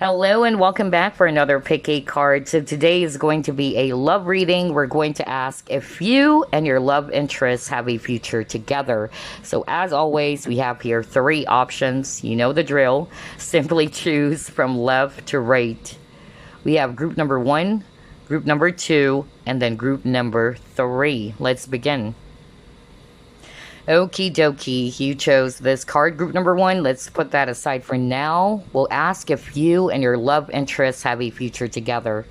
Hello and welcome back for another pick a card. So today is going to be a love reading. We're going to ask if you and your love interests have a future together. So as always, we have here three options. You know the drill. Simply choose from left to right. We have group number one, group number two, and then group number three. Let's begin. Okie dokie, you chose this card, group number one. Let's put that aside for now. We'll ask if you and your love interests have a future together.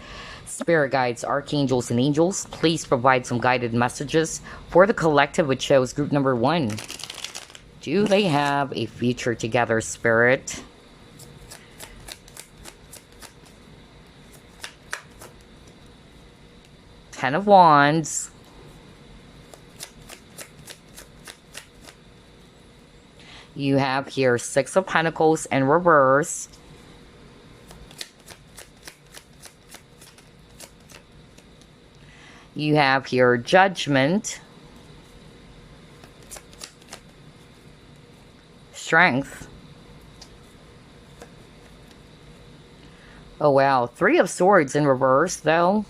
Spirit guides, archangels, and angels, please provide some guided messages for the collective which chose group number one. Do they have a future together, Spirit? Ten of Wands. You have here Six of Pentacles in reverse. You have here Judgment. Strength. Oh wow, Three of Swords in reverse though.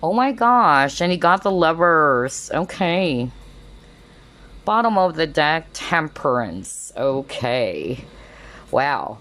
Oh my gosh, and he got the Lovers. Okay. Bottom of the deck, Temperance. Okay. Wow.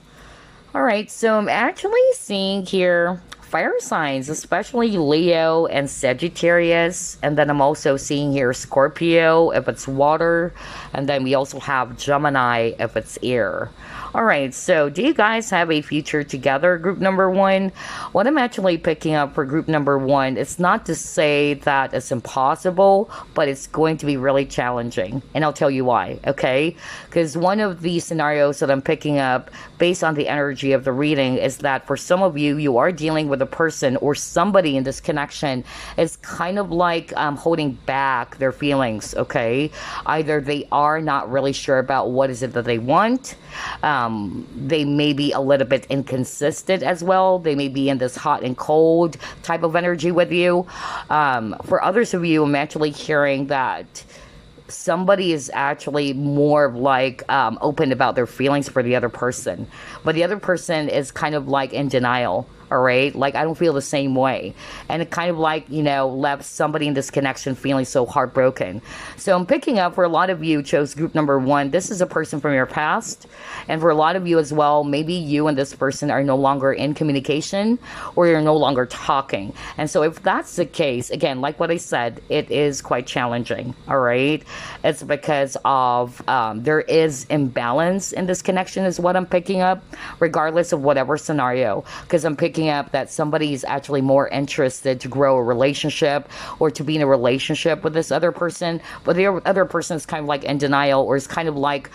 All right, so I'm actually seeing here fire signs, especially Leo and Sagittarius. And then I'm also seeing here Scorpio if it's water. And then we also have Gemini if it's air. All right, so do you guys have a future together, group number one? What I'm actually picking up for group number one, it's not to say that it's impossible, but it's going to be really challenging. And I'll tell you why, okay? Because one of the scenarios that I'm picking up based on the energy of the reading is that for some of you, you are dealing with a person or somebody in this connection is kind of like holding back their feelings, okay? Either they are not really sure about what is it that they want. They may be a little bit inconsistent as well. They may be in this hot and cold type of energy with you. For others of you, I'm actually hearing that somebody is actually more like open about their feelings for the other person, but the other person is kind of like in denial. All right, like I don't feel the same way, and it kind of like, you know, left somebody in this connection feeling so heartbroken. So I'm picking up for a lot of you chose group number one, this is a person from your past, and for a lot of you as well, maybe you and this person are no longer in communication or you're no longer talking. And so if that's the case, again, like what I said, it is quite challenging. All right, it's because of there is imbalance in this connection is what I'm picking up, regardless of whatever scenario, because I'm picking up that somebody is actually more interested to grow a relationship or to be in a relationship with this other person, but the other person is kind of like in denial or is kind of like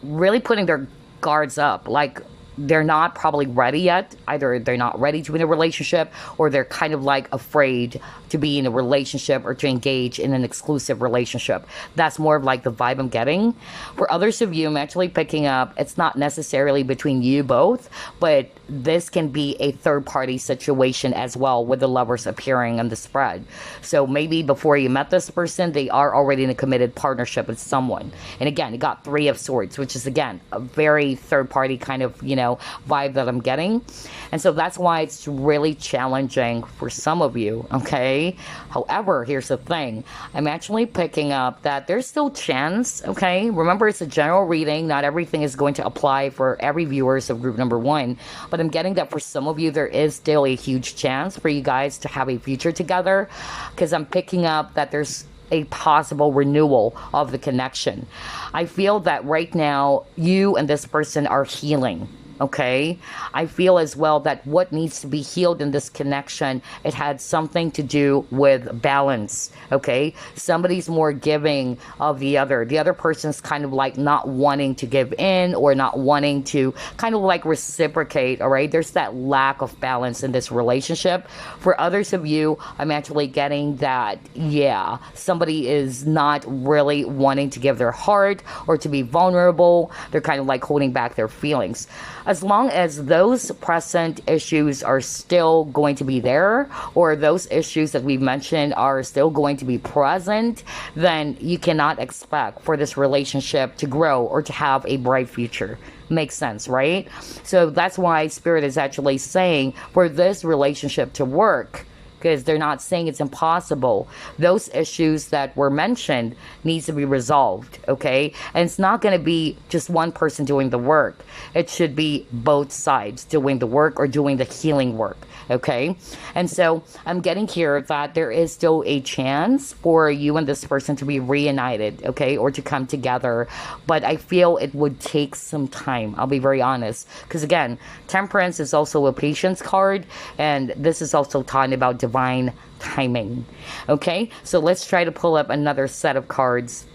really putting their guards up, like they're not probably ready yet. Either they're not ready to be in a relationship or they're kind of like afraid to be in a relationship or to engage in an exclusive relationship. That's more of like the vibe I'm getting. For others of you, I'm actually picking up it's not necessarily between you both, but this can be a third party situation as well with the lovers appearing on the spread. So maybe before you met this person, they are already in a committed partnership with someone. And again, you got Three of Swords, which is again a very third party kind of, you know, vibe that I'm getting. And so that's why it's really challenging for some of you, okay? However, here's the thing. I'm actually picking up that there's still chance, okay? Remember, it's a general reading. Not everything is going to apply for every viewers of group number one. But I'm getting that for some of you, there is still a huge chance for you guys to have a future together, because I'm picking up that there's a possible renewal of the connection. I feel that right now, you and this person are healing. Okay, I feel as well that what needs to be healed in this connection, it had something to do with balance. Okay, somebody's more giving of the other person's kind of like not wanting to give in or not wanting to kind of like reciprocate. All right, there's that lack of balance in this relationship. For others of you, I'm actually getting that, yeah, somebody is not really wanting to give their heart or to be vulnerable. They're kind of like holding back their feelings. as long as those present issues are still going to be there, or those issues that we mentioned are still going to be present, then you cannot expect for this relationship to grow or to have a bright future. Makes sense, right? So that's why Spirit is actually saying for this relationship to work, because they're not saying it's impossible. Those issues that were mentioned needs to be resolved, okay? And it's not going to be just one person doing the work. It should be both sides doing the work or doing the healing work, okay? And so I'm getting here that there is still a chance for you and this person to be reunited, okay? Or to come together. But I feel it would take some time. I'll be very honest. Because again, Temperance is also a patience card. And this is also talking about divine timing. Okay, so let's try to pull up another set of cards.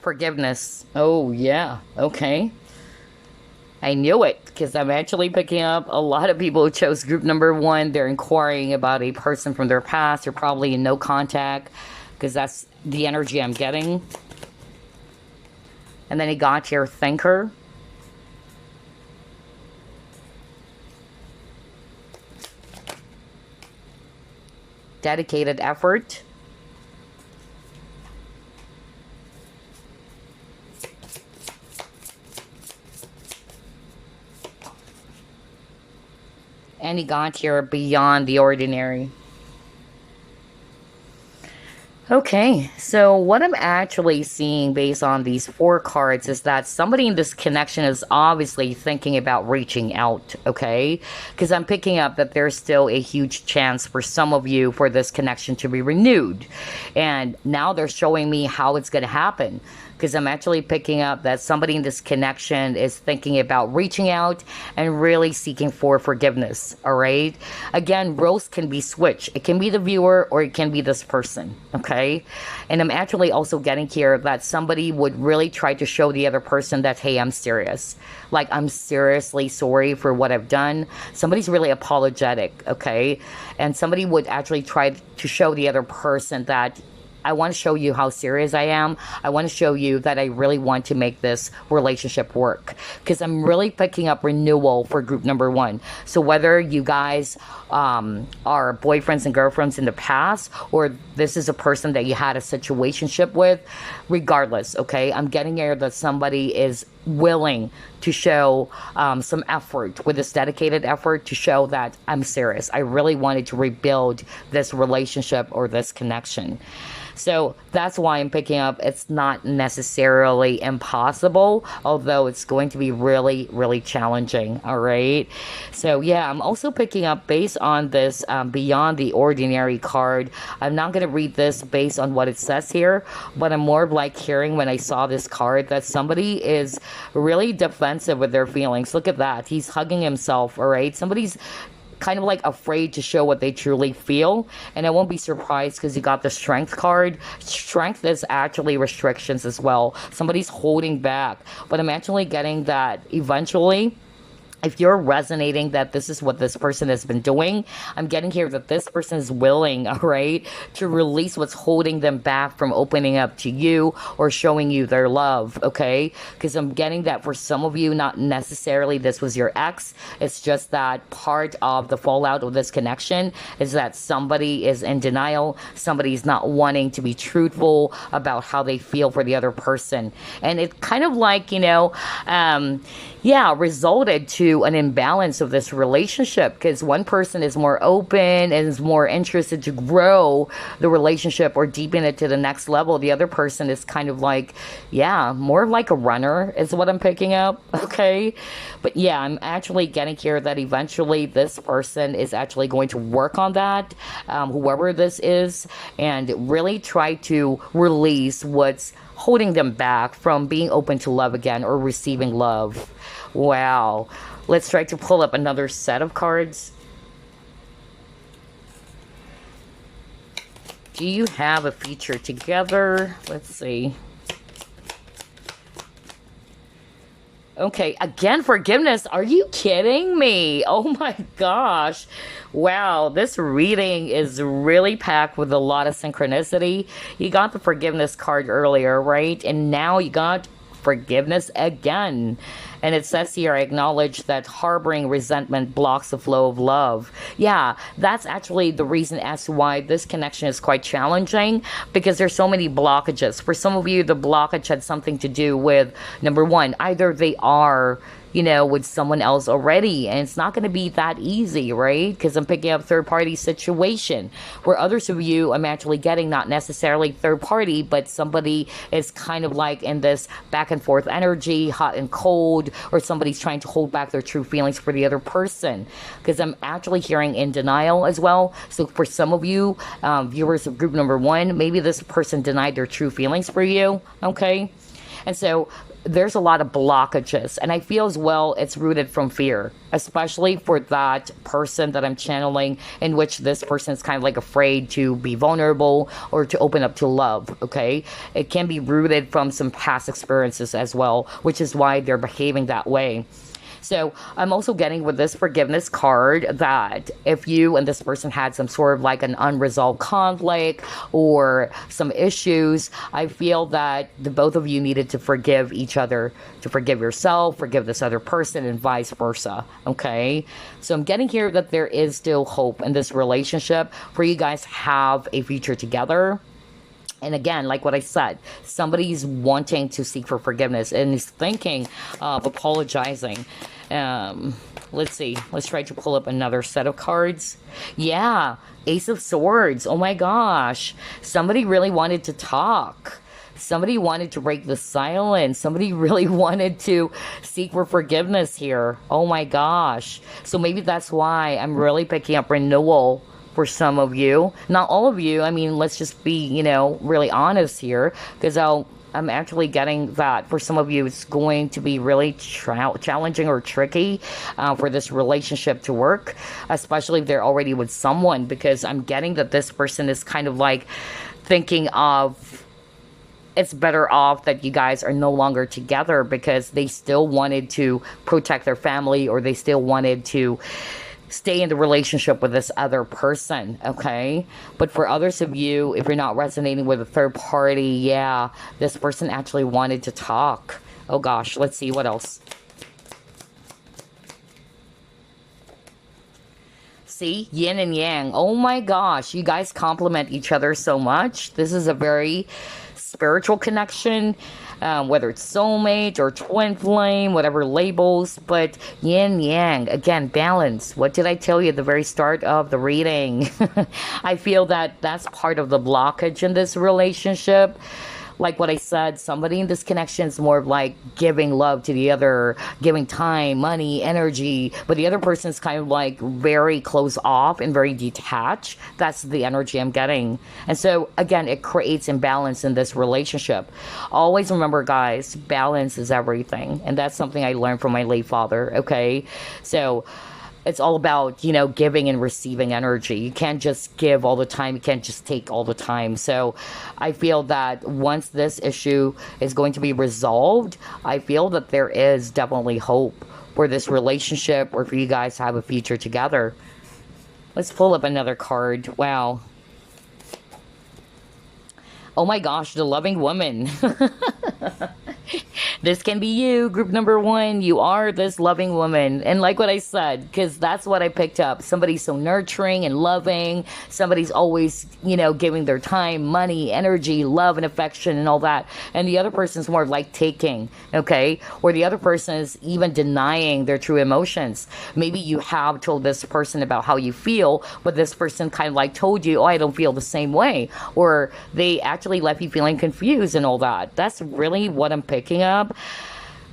Forgiveness. Oh, yeah. Okay. I knew it, because I'm actually picking up a lot of people who chose group number 1. They're inquiring about a person from their past. They're probably in no contact, because that's the energy I'm getting. And then he got your thinker. Dedicated effort. And he got here beyond the ordinary. Okay, so what I'm actually seeing based on these 4 cards is that somebody in this connection is obviously thinking about reaching out, okay? Because I'm picking up that there's still a huge chance for some of you for this connection to be renewed. And now they're showing me how it's going to happen. Because I'm actually picking up that somebody in this connection is thinking about reaching out and really seeking for forgiveness, all right? Again, roles can be switched. It can be the viewer or it can be this person, okay? And I'm actually also getting here that somebody would really try to show the other person that, hey, I'm serious. Like, I'm seriously sorry for what I've done. Somebody's really apologetic, okay? And somebody would actually try to show the other person that, I want to show you how serious I am. I want to show you that I really want to make this relationship work. Because I'm really picking up renewal for group number 1. So whether you guys are boyfriends and girlfriends in the past, or this is a person that you had a situationship with, regardless, okay? I'm getting here that somebody is willing to show some effort, with this dedicated effort, to show that I'm serious. I really wanted to rebuild this relationship or this connection. So that's why I'm picking up it's not necessarily impossible, although it's going to be really, really challenging, all right? So yeah, I'm also picking up based on this Beyond the Ordinary card. I'm not going to read this based on what it says here, but I'm more like hearing when I saw this card that somebody is really defensive with their feelings. Look at that. He's hugging himself, all right? Somebody's kind of like afraid to show what they truly feel. And I won't be surprised because you got the Strength card. Strength is actually restrictions as well. Somebody's holding back. But I'm actually getting that eventually, if you're resonating that this is what this person has been doing, I'm getting here that this person is willing, all right, to release what's holding them back from opening up to you or showing you their love, okay? Because I'm getting that for some of you, not necessarily this was your ex. It's just that part of the fallout of this connection is that somebody is in denial. Somebody's not wanting to be truthful about how they feel for the other person. And it kind of like, resulted to an imbalance of this relationship, because one person is more open and is more interested to grow the relationship or deepen it to the next level. The other person is kind of like, more like a runner is what I'm picking up, okay? But yeah, I'm actually getting here that eventually this person is actually going to work on that, whoever this is, and really try to release what's holding them back from being open to love again or receiving love. Wow. Let's try to pull up another set of cards. Do you have a future together? Let's see. Okay, again, forgiveness. Are you kidding me? Oh my gosh. Wow, this reading is really packed with a lot of synchronicity. You got the forgiveness card earlier, right? And now you got forgiveness again. And it says here, I acknowledge that harboring resentment blocks the flow of love. Yeah, that's actually the reason as to why this connection is quite challenging, because there's so many blockages. For some of you, the blockage had something to do with, number one, either they are, with someone else already, and it's not going to be that easy, right? Because I'm picking up third party situation, where others of you, I'm actually getting not necessarily third party, but somebody is kind of like in this back and forth energy, hot and cold, or somebody's trying to hold back their true feelings for the other person. Because I'm actually hearing in denial as well. So for some of you, viewers of group number one, maybe this person denied their true feelings for you, okay? And so there's a lot of blockages, and I feel as well it's rooted from fear, especially for that person that I'm channeling, in which this person is kind of like afraid to be vulnerable or to open up to love. Okay, it can be rooted from some past experiences as well, which is why they're behaving that way. So I'm also getting with this forgiveness card that if you and this person had some sort of like an unresolved conflict or some issues, I feel that the both of you needed to forgive each other, to forgive yourself, forgive this other person, and vice versa. Okay. So I'm getting here that there is still hope in this relationship for you guys to have a future together. And again, like what I said, somebody's wanting to seek for forgiveness and is thinking of apologizing. Let's see. Let's try to pull up another set of cards. Yeah, Ace of Swords. Oh my gosh. Somebody really wanted to talk. Somebody wanted to break the silence. Somebody really wanted to seek for forgiveness here. Oh my gosh. So maybe that's why I'm really picking up renewal for some of you. Not all of you. I mean, let's just be, really honest here, because I'm actually getting that for some of you, it's going to be really challenging or tricky for this relationship to work, especially if they're already with someone, because I'm getting that this person is kind of like thinking of it's better off that you guys are no longer together because they still wanted to protect their family, or they still wanted to stay in the relationship with this other person, okay? But for others of you, if you're not resonating with a third party, yeah, this person actually wanted to talk. Oh gosh, let's see what else. See, yin and yang. Oh my gosh, you guys complement each other so much. This is a very spiritual connection, whether it's soulmate or twin flame, whatever labels, but yin yang, again, balance. What did I tell you at the very start of the reading? I feel that that's part of the blockage in this relationship. Like what I said, somebody in this connection is more of like giving love to the other, giving time, money, energy, but the other person is kind of like very close off and very detached. That's the energy I'm getting. And so again, it creates imbalance in this relationship. Always remember, guys, balance is everything. And that's something I learned from my late father. Okay. So it's all about, giving and receiving energy. You can't just give all the time. You can't just take all the time. So I feel that once this issue is going to be resolved, I feel that there is definitely hope for this relationship or for you guys to have a future together. Let's pull up another card. Wow. Oh my gosh, the loving woman. This can be you, group number one. You are this loving woman. And like what I said, because that's what I picked up. Somebody's so nurturing and loving. Somebody's always, giving their time, money, energy, love, and affection and all that. And the other person's more like taking, okay? Or the other person is even denying their true emotions. Maybe you have told this person about how you feel, but this person kind of like told you, oh, I don't feel the same way. Or they actually left you feeling confused and all that. That's really what I'm picking up.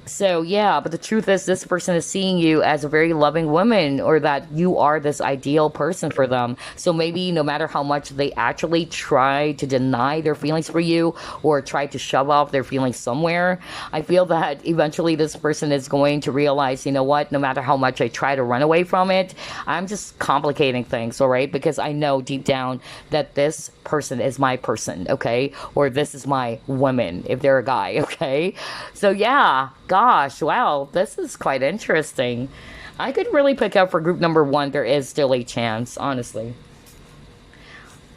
So yeah, but the truth is this person is seeing you as a very loving woman, or that you are this ideal person for them. So maybe no matter how much they actually try to deny their feelings for you or try to shove off their feelings somewhere, I feel that eventually this person is going to realize, you know what, no matter how much I try to run away from it, I'm just complicating things, all right? Because I know deep down that this person is my person, okay? Or this is my woman if they're a guy, okay? So yeah, gosh, wow, this is quite interesting. I could really pick up for group number one, there is still a chance, honestly.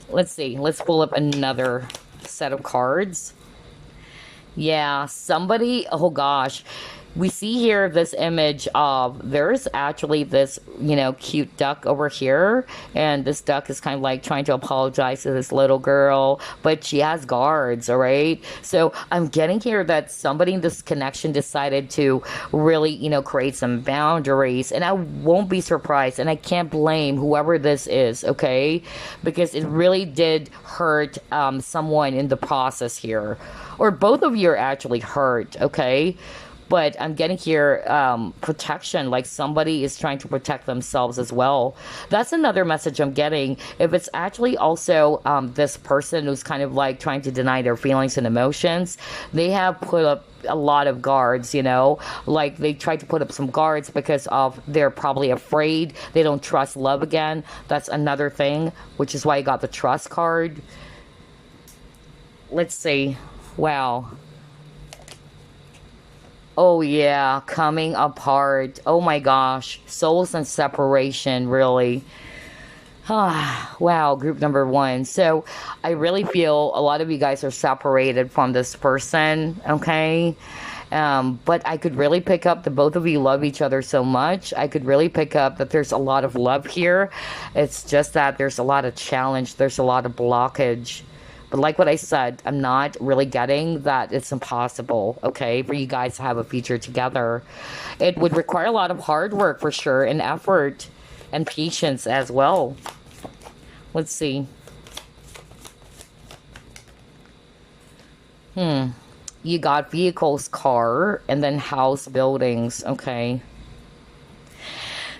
Let's see. Let's pull up another set of cards. Yeah, somebody, oh gosh. We see here this image of there's actually this, cute duck over here. And this duck is kind of like trying to apologize to this little girl, but she has guards, all right? So I'm getting here that somebody in this connection decided to really, create some boundaries. And I won't be surprised. And I can't blame whoever this is, okay? Because it really did hurt someone in the process here. Or both of you are actually hurt, okay? But I'm getting here protection, like somebody is trying to protect themselves as well. That's another message I'm getting. If it's actually also this person who's kind of like trying to deny their feelings and emotions, they have put up a lot of guards, like they tried to put up some guards because of they're probably afraid, they don't trust love again. That's another thing, which is why I got the trust card. Let's see. Wow. Oh yeah, coming apart. Oh my gosh. Souls and separation, really. Wow, group number one. So I really feel a lot of you guys are separated from this person, okay? But I could really pick up that both of you love each other so much. I could really pick up that there's a lot of love here. It's just that there's a lot of challenge. There's a lot of blockage. But like what I said, I'm not really getting that it's impossible, okay, for you guys to have a future together. It would require a lot of hard work for sure, and effort, and patience as well. Let's see. You got vehicles, car, and then house, buildings, okay.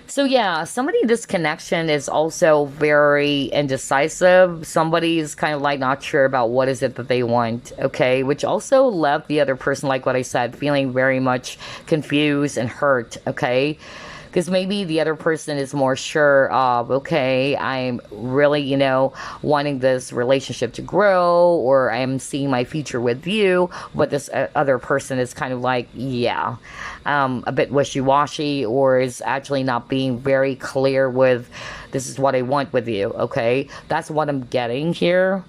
So yeah, somebody in this connection is also very indecisive. Somebody's kind of like not sure about what is it that they want, okay? Which also left the other person, like what I said, feeling very much confused and hurt, okay? Because maybe the other person is more sure of, okay, I'm really, wanting this relationship to grow, or I'm seeing my future with you, but this other person is kind of like, yeah, a bit wishy-washy, or is actually not being very clear with, this is what I want with you, okay? That's what I'm getting here.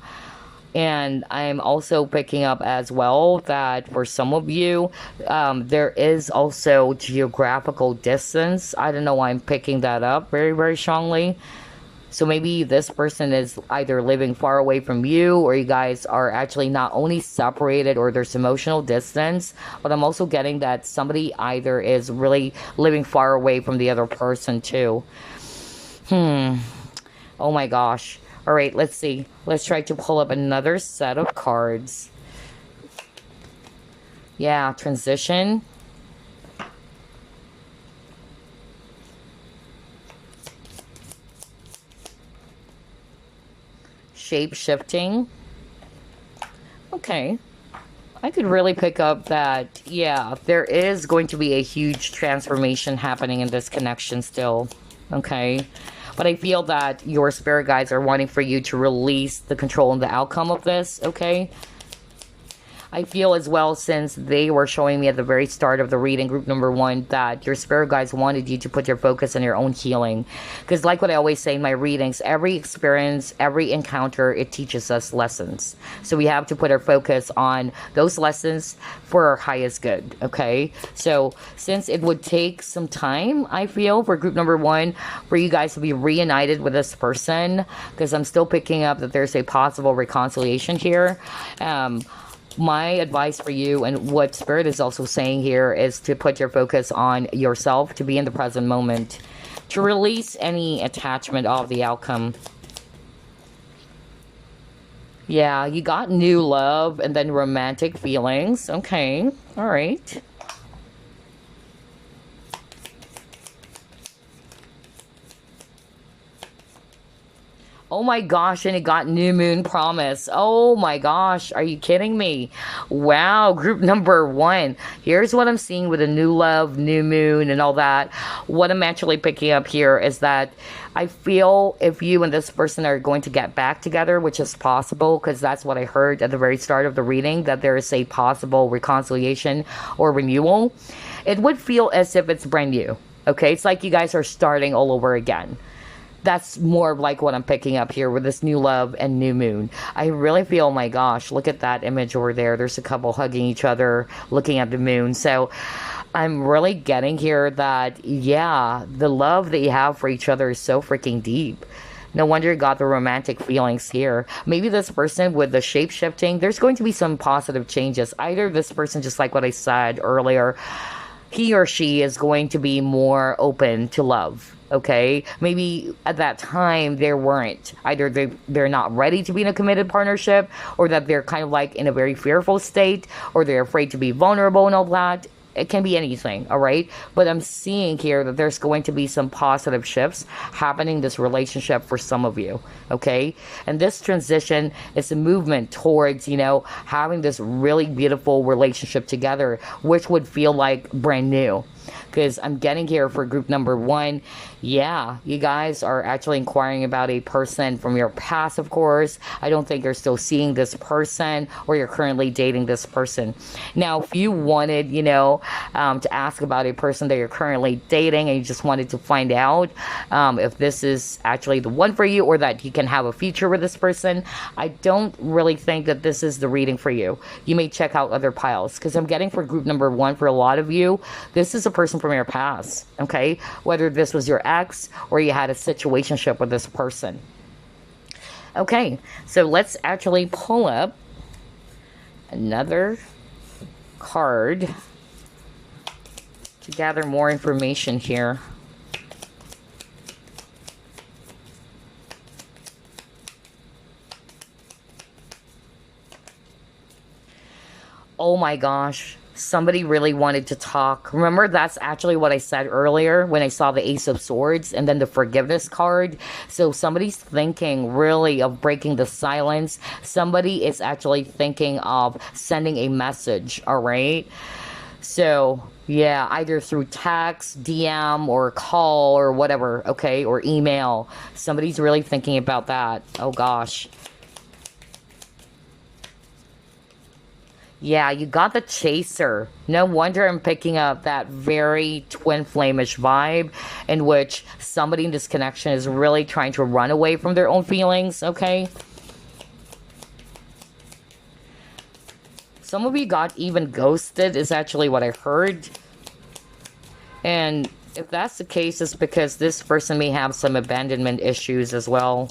And I'm also picking up as well that for some of you, there is also geographical distance. I don't know why I'm picking that up very, very strongly. So maybe this person is either living far away from you, or you guys are actually not only separated or there's emotional distance, but I'm also getting that somebody either is really living far away from the other person too. Oh my gosh. All right, let's see. Let's try to pull up another set of cards. Yeah, transition. Shape shifting. Okay. I could really pick up that, yeah, there is going to be a huge transformation happening in this connection still. Okay. But I feel that your spirit guides are wanting for you to release the control and the outcome of this, okay? I feel as well, since they were showing me at the very start of the reading, group number one, that your spirit guides wanted you to put your focus on your own healing. Because like what I always say in my readings, every experience, every encounter, it teaches us lessons. So we have to put our focus on those lessons for our highest good, okay? So since it would take some time, I feel, for group number one, for you guys to be reunited with this person, because I'm still picking up that there's a possible reconciliation here. My advice for you, and what Spirit is also saying here, is to put your focus on yourself, to be in the present moment, to release any attachment of the outcome. Yeah, you got new love and then romantic feelings. Okay, all right. Oh my gosh, and it got new moon promise. Oh my gosh, are you kidding me? Wow, group number one. Here's what I'm seeing with a new love, new moon, and all that. what I'm actually picking up here is that I feel if you and this person are going to get back together, which is possible, because that's what I heard at the very start of the reading, that there is a possible reconciliation or renewal, it would feel as if it's brand new. Okay, it's like you guys are starting all over again. That's more like what I'm picking up here with this new love and new moon. I really feel, oh my gosh, look at that image over there. There's a couple hugging each other, looking at the moon. So I'm really getting here that, yeah, the love that you have for each other is so freaking deep. No wonder you got the romantic feelings here. Maybe this person with the shape shifting, there's going to be some positive changes. Either this person, just like what I said earlier, he or she is going to be more open to love. Okay, maybe at that time they weren't. Either they're not ready to be in a committed partnership, or that they're kind of like in a very fearful state, or they're afraid to be vulnerable and all that. It can be anything, all right? But I'm seeing here that there's going to be some positive shifts happening in this relationship for some of you, okay? And this transition is a movement towards, having this really beautiful relationship together, which would feel like brand new. Because I'm getting here for group number 1, yeah, you guys are actually inquiring about a person from your past, of course. I don't think you're still seeing this person, or you're currently dating this person. Now, if you wanted, to ask about a person that you're currently dating, and you just wanted to find out if this is actually the one for you, or that you can have a future with this person, I don't really think that this is the reading for you. You may check out other piles, because I'm getting for group number 1, for a lot of you, this is a person from your past, okay? Whether this was your ex or you had a situationship with this person. Okay, so let's actually pull up another card to gather more information here. Oh my gosh. Somebody really wanted to talk. Remember, that's actually what I said earlier when I saw the Ace of Swords and then the forgiveness card. So somebody's thinking really of breaking the silence. Somebody is actually thinking of sending a message, all right? So, yeah, either through text, DM, or call, or whatever, okay? Or email. Somebody's really thinking about that. Oh, gosh. Yeah, you got the chaser. No wonder I'm picking up that very twin flamish vibe in which somebody in this connection is really trying to run away from their own feelings, okay? Some of you got even ghosted is actually what I heard. And if that's the case, it's because this person may have some abandonment issues as well.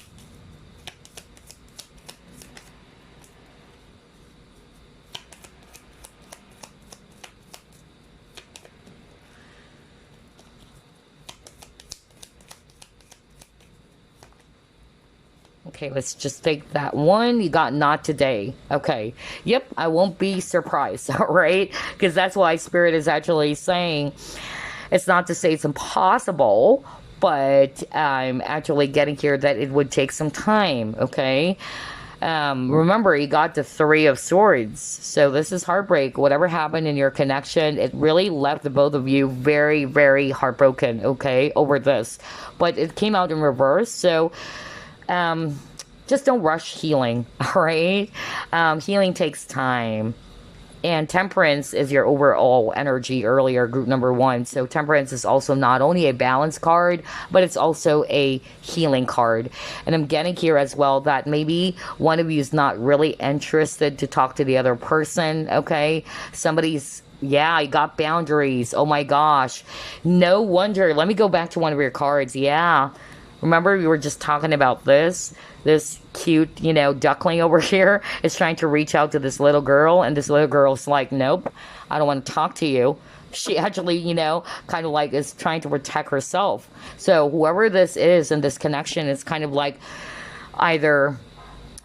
Okay, let's just take that one. You got not today. Okay. Yep, I won't be surprised, all right? Because that's why Spirit is actually saying it's not to say it's impossible, but I'm actually getting here that it would take some time, okay? Remember, you got the 3 of Swords. So this is heartbreak. Whatever happened in your connection, it really left the both of you very, very heartbroken, okay, over this. But it came out in reverse, so just don't rush healing, all right? Healing takes time. And Temperance is your overall energy earlier, group number 1. So Temperance is also not only a balance card, but it's also a healing card. And I'm getting here as well that maybe one of you is not really interested to talk to the other person, okay? Yeah, you got boundaries. Oh my gosh. No wonder. Let me go back to one of your cards. Yeah. Remember, we were just talking about this cute, duckling over here is trying to reach out to this little girl, and this little girl's like, nope, I don't want to talk to you. She actually, kind of like is trying to protect herself. So whoever this is in this connection is kind of like either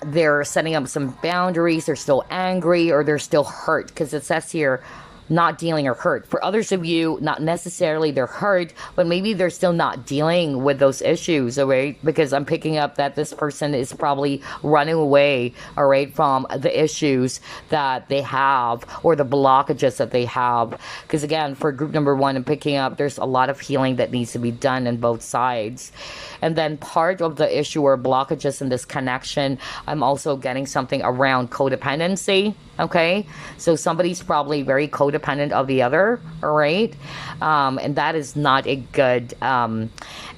they're setting up some boundaries, they're still angry, or they're still hurt, because it says here, not dealing or hurt. For others of you, not necessarily they're hurt, but maybe they're still not dealing with those issues, all right? Because I'm picking up that this person is probably running away, all right, from the issues that they have or the blockages that they have. Because again, for group number one, I'm picking up there's a lot of healing that needs to be done on both sides. And then part of the issue or blockages in this connection, I'm also getting something around codependency. Okay, so somebody's probably very codependent of the other, all right? And that is not a good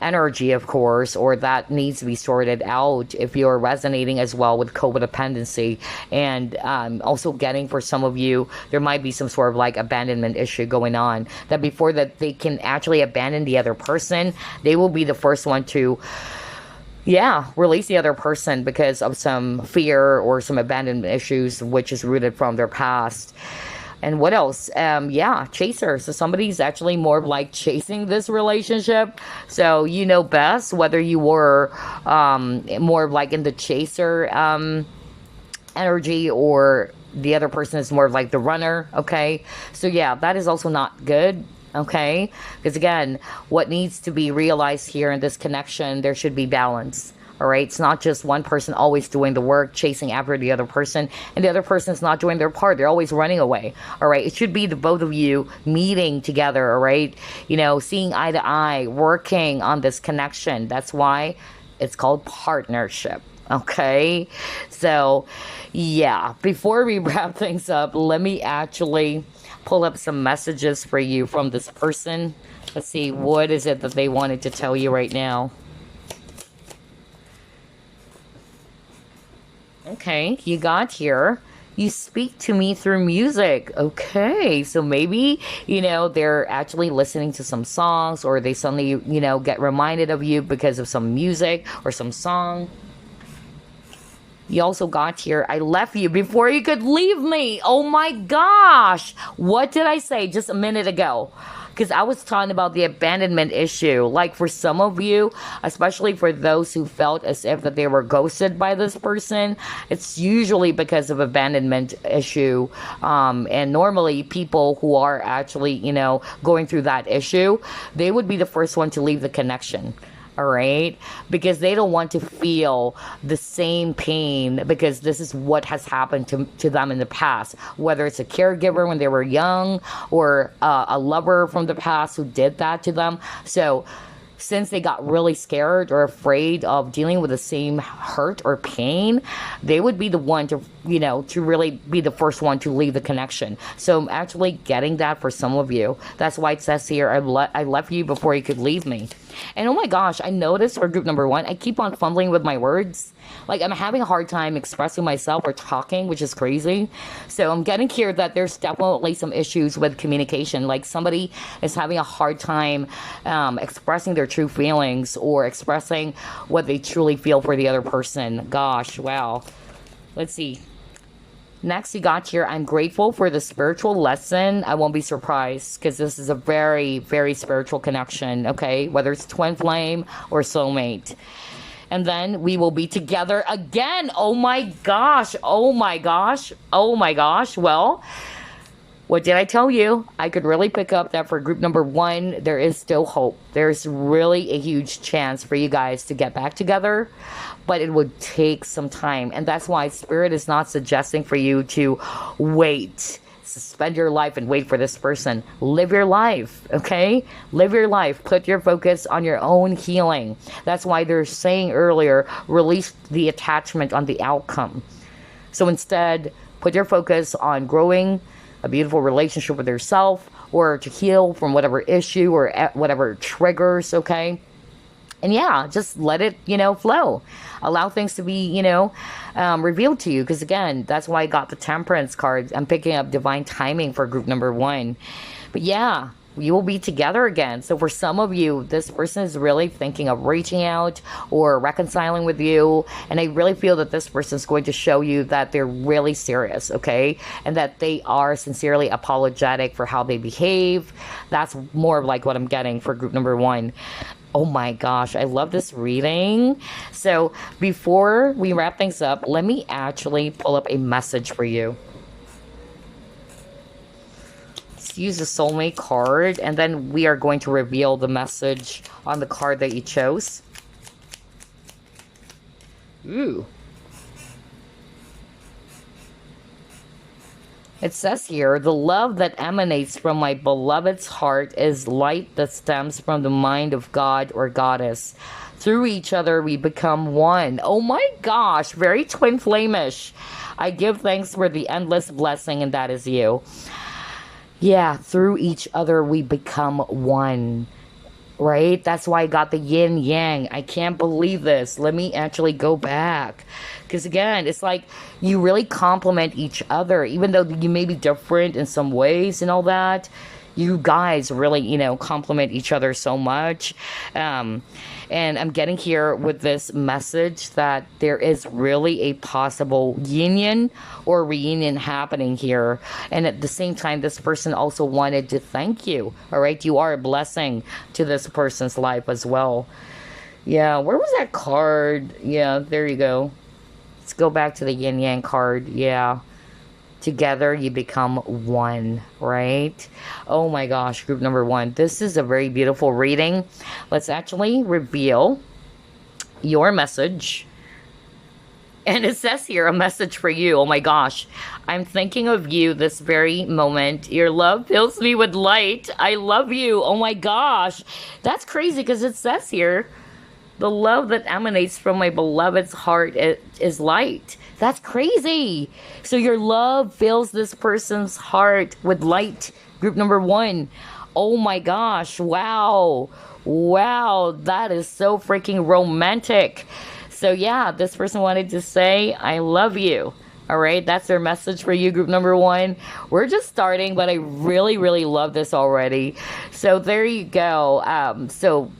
energy, of course, or that needs to be sorted out if you're resonating as well with codependency. And also getting, for some of you, there might be some sort of like abandonment issue going on, that before that they can actually abandon the other person, they will be the first one to release the other person because of some fear or some abandonment issues, which is rooted from their past. And what else? Chaser. So somebody's actually more of like chasing this relationship. So you know best whether you were more of like in the chaser energy, or the other person is more of like the runner. Okay. So yeah, that is also not good. Okay, because again, what needs to be realized here in this connection, there should be balance. All right, it's not just one person always doing the work, chasing after the other person, and the other person's not doing their part. They're always running away. All right, it should be the both of you meeting together. All right, seeing eye to eye, working on this connection. That's why it's called partnership. Okay, so yeah, before we wrap things up, let me actually pull up some messages for you from this person. Let's see, what is it that they wanted to tell you right now? Okay, you got here. You speak to me through music. Okay, so maybe, they're actually listening to some songs, or they suddenly, get reminded of you because of some music or some song. You also got here, I left you before you could leave me. Oh my gosh. What did I say just a minute ago? Because I was talking about the abandonment issue. Like for some of you, especially for those who felt as if that they were ghosted by this person, it's usually because of abandonment issue. And normally people who are actually, going through that issue, they would be the first one to leave the connection. All right, because they don't want to feel the same pain, because this is what has happened to them in the past, whether it's a caregiver when they were young, or a lover from the past who did that to them. So since they got really scared or afraid of dealing with the same hurt or pain, they would be the one to, to really be the first one to leave the connection. So I'm actually getting that for some of you. That's why it says here, I left you before you could leave me. And oh my gosh, I noticed for group number one, I keep on fumbling with my words. Like I'm having a hard time expressing myself or talking, which is crazy. So I'm getting here that there's definitely some issues with communication. Like somebody is having a hard time expressing their true feelings or expressing what they truly feel for the other person. Gosh, wow. Let's see. Next, you got here, I'm grateful for the spiritual lesson. I won't be surprised, because this is a very, very spiritual connection, okay? Whether it's twin flame or soulmate. And then we will be together again. Oh my gosh. Oh my gosh. Oh my gosh. Well, what did I tell you? I could really pick up that for group number one, there is still hope. There's really a huge chance for you guys to get back together, but it would take some time. And that's why Spirit is not suggesting for you to wait, suspend your life and wait for this person. Live your life, okay? Live your life. Put your focus on your own healing. That's why they're saying earlier, release the attachment on the outcome. So instead, put your focus on growing a beautiful relationship with yourself, or to heal from whatever issue or whatever triggers, okay? And yeah, just let it, flow. Allow things to be, revealed to you. Because again, that's why I got the Temperance card. I'm picking up divine timing for group number one. But yeah, you will be together again. So for some of you, this person is really thinking of reaching out or reconciling with you. And I really feel that this person is going to show you that they're really serious, okay? And that they are sincerely apologetic for how they behave. That's more of like what I'm getting for group number one. Oh my gosh, I love this reading. So before we wrap things up, let me actually pull up a message for you. let's use the soulmate card, and then we are going to reveal the message on the card that you chose. Ooh. It says here, the love that emanates from my beloved's heart is light that stems from the mind of God or goddess. Through each other, we become one. Oh my gosh, very twin flamish. I give thanks for the endless blessing, and that is you. Yeah, through each other, we become one. Right? That's why I got the yin yang. I can't believe this. Let me actually go back. Because again, it's like you really complement each other, even though you may be different in some ways and all that. You guys really, complement each other so much. And I'm getting here with this message that there is really a possible union or reunion happening here. And at the same time, this person also wanted to thank you. All right. You are a blessing to this person's life as well. Yeah. Where was that card? Yeah. There you go. Let's go back to the yin yang card. Yeah. Together you become one, right? Oh my gosh, group number 1. This is a very beautiful reading. Let's actually reveal your message. And it says here, a message for you. Oh my gosh. I'm thinking of you this very moment. Your love fills me with light. I love you. Oh my gosh. That's crazy because it says here, the love that emanates from my beloved's heart is light. That's crazy. So your love fills this person's heart with light. Group number 1. Oh my gosh. Wow. Wow. That is so freaking romantic. So yeah, this person wanted to say, I love you. All right. That's their message for you, group number 1. We're just starting, but I really, really love this already. So there you go. So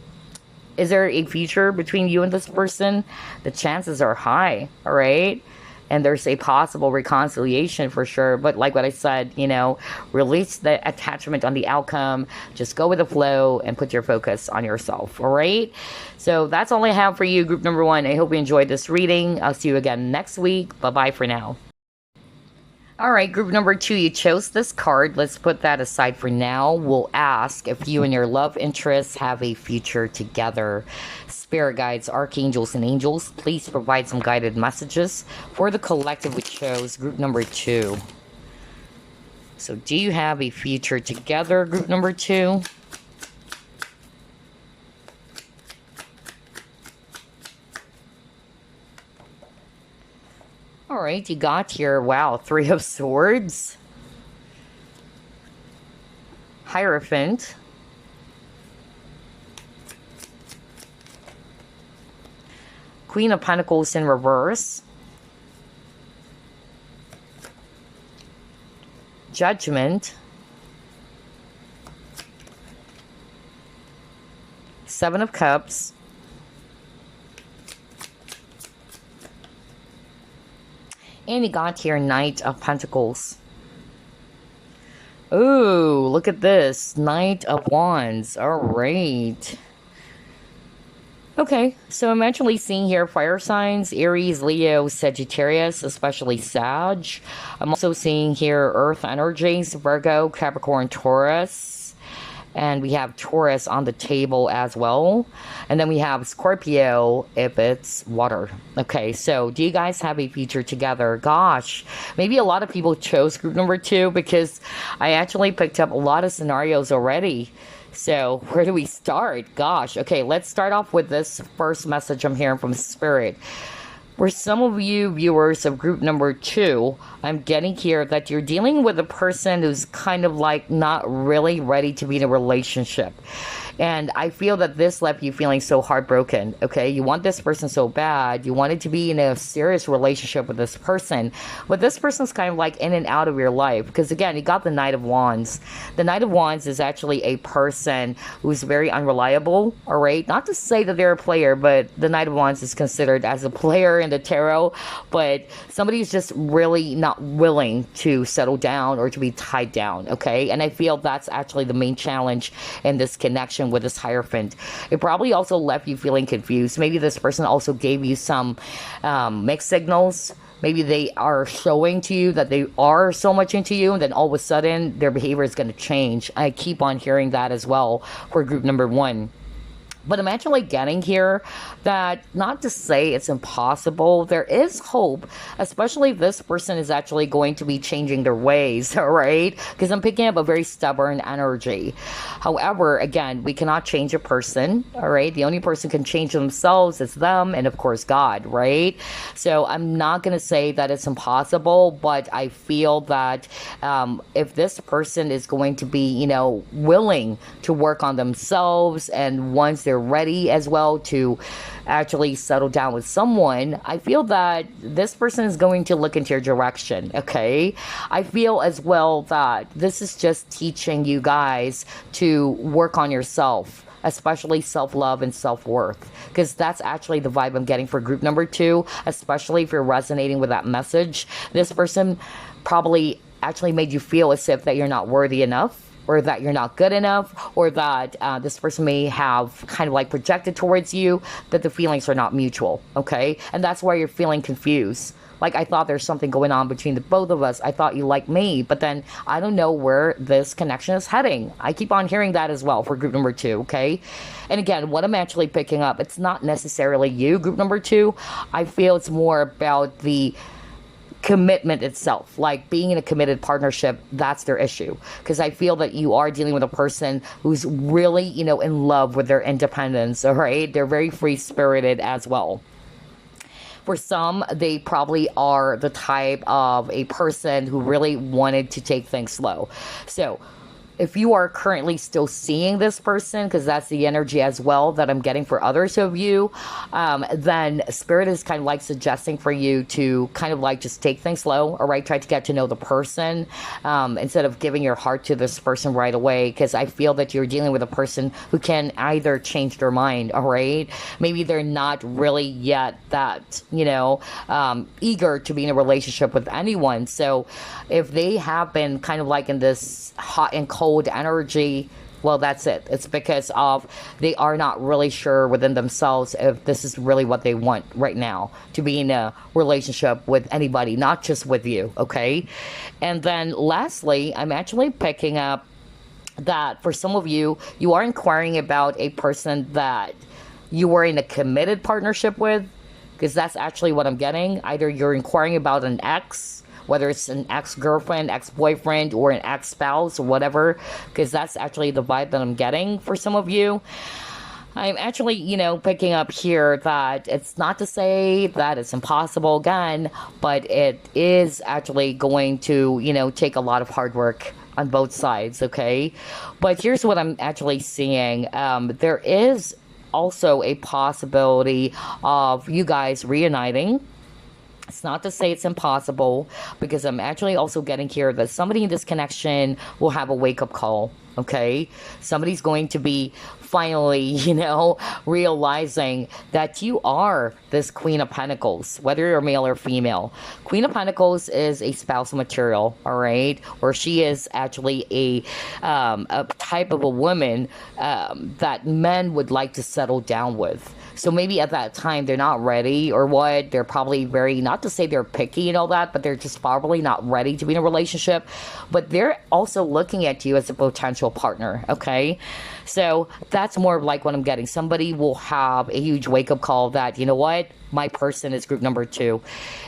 is there a future between you and this person? The chances are high. All right. And there's a possible reconciliation for sure. But like what I said, release the attachment on the outcome. Just go with the flow and put your focus on yourself. All right. So that's all I have for you, group number 1. I hope you enjoyed this reading. I'll see you again next week. Bye-bye for now. All right, group number 2, you chose this card. Let's put that aside for now. We'll ask if you and your love interests have a future together. Spirit guides, archangels, and angels, please provide some guided messages for the collective we chose, group number 2. So do you have a future together, group number 2? All right, you got here, wow, 3 of Swords, Hierophant, Queen of Pentacles in reverse, Judgment, 7 of Cups, and you got here Knight of Pentacles. Ooh, look at this. Knight of Wands. All right. Okay, so I'm actually seeing here fire signs, Aries, Leo, Sagittarius, especially Sag. I'm also seeing here earth energies, Virgo, Capricorn, Taurus. And we have Taurus on the table as well. And then we have Scorpio if it's water. Okay, so do you guys have a future together? Gosh, maybe a lot of people chose group number 2 because I actually picked up a lot of scenarios already. So where do we start? Gosh, okay, let's start off with this first message I'm hearing from Spirit. For some of you viewers of group number 2, I'm getting here that you're dealing with a person who's kind of like not really ready to be in a relationship. And I feel that this left you feeling so heartbroken, okay? You want this person so bad. You wanted to be in a serious relationship with this person. But this person's kind of like in and out of your life. Because again, you got the Knight of Wands. The Knight of Wands is actually a person who's very unreliable, all right? Not to say that they're a player, but the Knight of Wands is considered as a player in the tarot. But somebody who's just really not willing to settle down or to be tied down, okay? And I feel that's actually the main challenge in this connection with this Hierophant. It probably also left you feeling confused. Maybe this person also gave you some mixed signals, maybe they are showing to you that they are so much into you, and then all of a sudden their behavior is going to change. I keep on hearing that as well for group number one. But I'm actually getting here that, not to say it's impossible, there is hope, especially if this person is actually going to be changing their ways, all right? Because I'm picking up a very stubborn energy. However, again, we cannot change a person, all right? The only person can change themselves is them, and of course, God, right? So I'm not going to say that it's impossible, but I feel that if this person is going to be, willing to work on themselves, and once they're ready as well to actually settle down with someone, I feel that this person is going to look into your direction, okay? I feel as well that this is just teaching you guys to work on yourself, especially self-love and self-worth, because that's actually the vibe I'm getting for group number two, especially if you're resonating with that message. This person probably actually made you feel as if that you're not worthy enough, or that you're not good enough, or that this person may have kind of like projected towards you that the feelings are not mutual, okay? And that's why you're feeling confused. Like, I thought there's something going on between the both of us. I thought you liked me, but then I don't know where this connection is heading. I keep on hearing that as well for group number two, okay? And again, what I'm actually picking up, it's not necessarily you, group number two. I feel it's more about the commitment itself, like being in a committed partnership. That's their issue, because I feel that you are dealing with a person who's really, in love with their independence, all right? They're very free-spirited as well. For some, they probably are the type of a person who really wanted to take things slow. So if you are currently still seeing this person, because that's the energy as well that I'm getting for others of you, then Spirit is kind of like suggesting for you to kind of like just take things slow, all right? Try to get to know the person instead of giving your heart to this person right away, because I feel that you're dealing with a person who can either change their mind, all right? Maybe they're not really yet that, eager to be in a relationship with anyone. So if they have been kind of like in this hot and cold energy, well, that's it. It's because of they are not really sure within themselves if this is really what they want right now, to be in a relationship with anybody, not just with you, okay? And then lastly, I'm actually picking up that for some of you, you are inquiring about a person that you were in a committed partnership with, because that's actually what I'm getting. Either you're inquiring about an ex, whether it's an ex-girlfriend, ex-boyfriend, or an ex-spouse, or whatever, because that's actually the vibe that I'm getting for some of you. I'm actually, picking up here that it's not to say that it's impossible again, but it is actually going to, take a lot of hard work on both sides, okay? But here's what I'm actually seeing. There is also a possibility of you guys reuniting. It's not to say it's impossible, because I'm actually also getting here that somebody in this connection will have a wake-up call, okay? Somebody's going to be finally, realizing that you are this Queen of Pentacles, whether you're male or female. Queen of Pentacles is a spousal material, all right? Or she is actually a type of a woman that men would like to settle down with. So maybe at that time they're not ready, or what, they're probably very, not to say they're picky and all that, but they're just probably not ready to be in a relationship. But they're also looking at you as a potential partner, okay? So that's more of like what I'm getting. Somebody will have a huge wake-up call that, you know what, my person is group number two.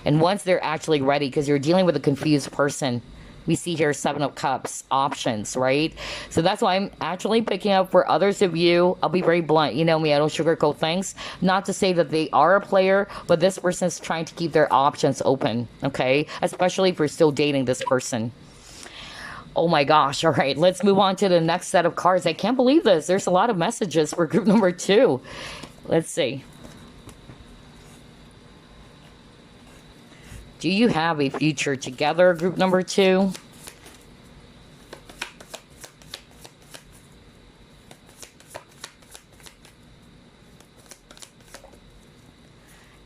And once they're actually ready, because you're dealing with a confused person, we see here 7 of Cups options, right? So that's why I'm actually picking up for others of you. I'll be very blunt. You know me, I don't sugarcoat things. Not to say that they are a player, but this person is trying to keep their options open, okay? Especially if you're still dating this person. Oh my gosh. All right, let's move on to the next set of cards. I can't believe this. There's a lot of messages for group number two. Let's see. Do you have a future together, group number two?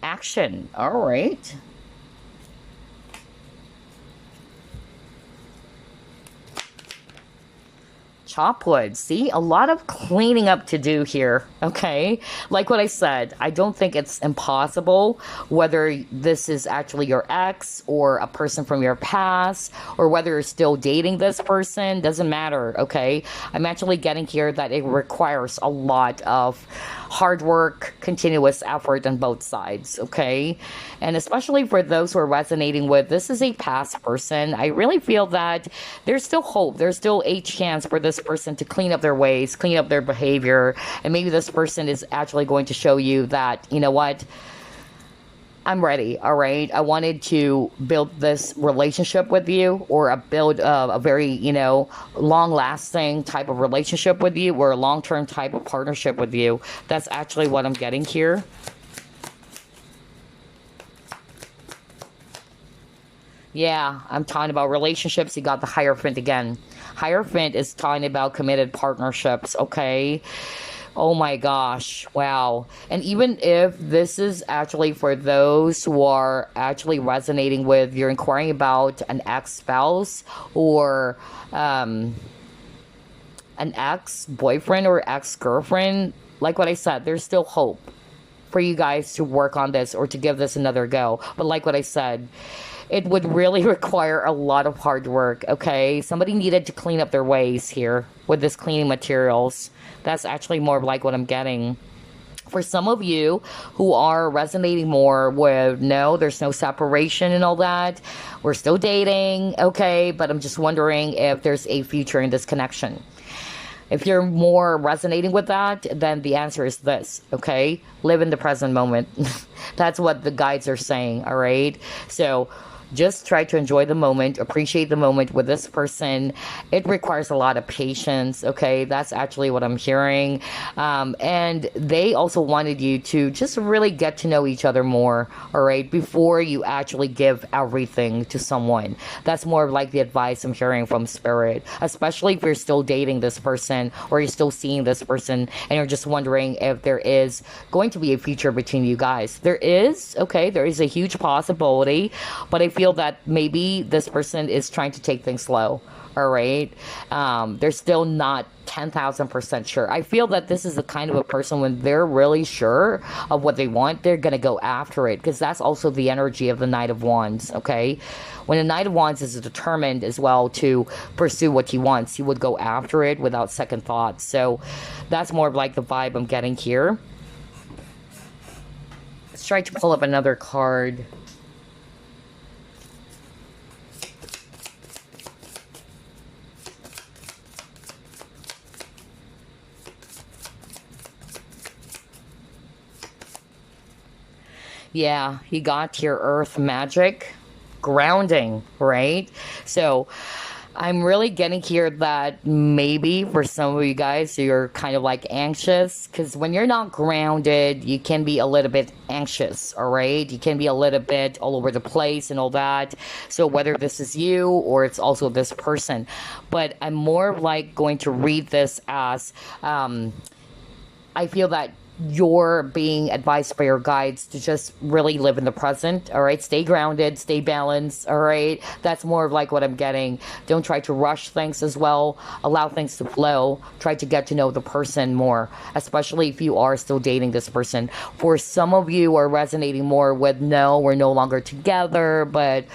Action. All right. Chopwood. See, a lot of cleaning up to do here, okay? Like what I said, I don't think it's impossible, whether this is actually your ex or a person from your past, or whether you're still dating this person, doesn't matter, okay? I'm actually getting here that it requires a lot of hard work, continuous effort on both sides, okay? And especially for those who are resonating with, this is a past person, I really feel that there's still hope. There's still a chance for this person to clean up their ways, clean up their behavior, and maybe this person is actually going to show you that, you know what, I'm ready, all right? I wanted to build this relationship with you, or build a very, you know, long-lasting type of relationship with you, or a long-term type of partnership with you. That's actually what I'm getting here. Yeah, I'm talking about relationships. You got the Hierophant again. Hierophant is talking about committed partnerships, okay? Oh my gosh, wow. And even if this is actually for those who are actually resonating with, you're inquiring about an ex-spouse, or an ex-boyfriend or ex-girlfriend, like what I said, there's still hope for you guys to work on this or to give this another go. But like what I said, it would really require a lot of hard work, okay? Somebody needed to clean up their ways here with this cleaning materials. That's actually more like what I'm getting. For some of you who are resonating more with, no, there's no separation and all that, we're still dating, okay? But I'm just wondering if there's a future in this connection. If you're more resonating with that, then the answer is this, okay? Live in the present moment. That's what the guides are saying, all right? So just try to enjoy the moment, appreciate the moment with this person. It requires a lot of patience, okay? That's actually what I'm hearing. And they also wanted you to just really get to know each other more, all right, before you actually give everything to someone. That's more like the advice I'm hearing from Spirit, especially if you're still dating this person, or you're still seeing this person, and you're just wondering if there is going to be a future between you guys. There is, okay? There is a huge possibility, but I feel that maybe this person is trying to take things slow, all right? They're still not 10,000% sure. I feel that this is the kind of a person, when they're really sure of what they want, they're gonna go after it, because that's also the energy of the Knight of Wands, okay? When the Knight of Wands is determined as well to pursue what he wants, he would go after it without second thoughts. So that's more of like the vibe I'm getting here. Let's try to pull up another card. Yeah, he got here earth magic, grounding, right? So I'm really getting here that maybe for some of you guys, you're kind of like anxious, because when you're not grounded, you can be a little bit anxious, all right? You can be a little bit all over the place and all that. So whether this is you or it's also this person, but I'm more like going to read this as, I feel that you're being advised by your guides to just really live in the present, all right? Stay grounded, stay balanced, all right? That's more of like what I'm getting. Don't try to rush things as well. Allow things to flow. Try to get to know the person more, especially if you are still dating this person. For some of you are resonating more with, no, we're no longer together, but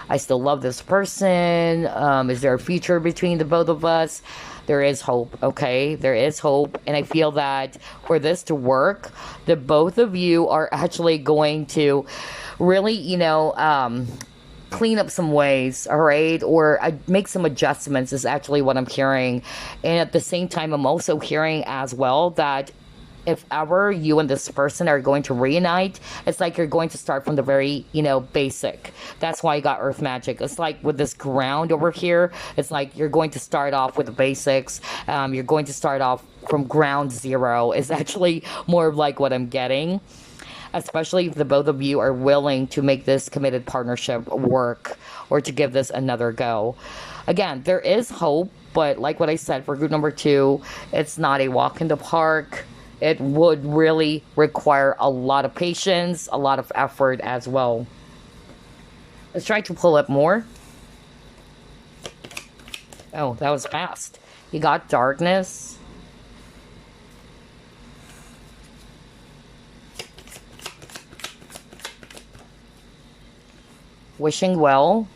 I still love this person. Is there a future between the both of us? There is hope, okay? There is hope. And I feel that for this to work, the both of you are actually going to really, you know, clean up some ways, all right? Or make some adjustments is actually what I'm hearing. And at the same time, I'm also hearing as well that if ever you and this person are going to reunite, it's like you're going to start from the very, you know, basic. That's why I got earth magic. It's like with this ground over here, it's like you're going to start off with the basics. You're going to start off from ground zero is actually more of like what I'm getting. Especially if the both of you are willing to make this committed partnership work, or to give this another go. Again, there is hope, but like what I said, for group number 2, it's not a walk in the park. It would really require a lot of patience, a lot of effort as well. Let's try to pull up more. Oh, that was fast. You got darkness. Wishing well.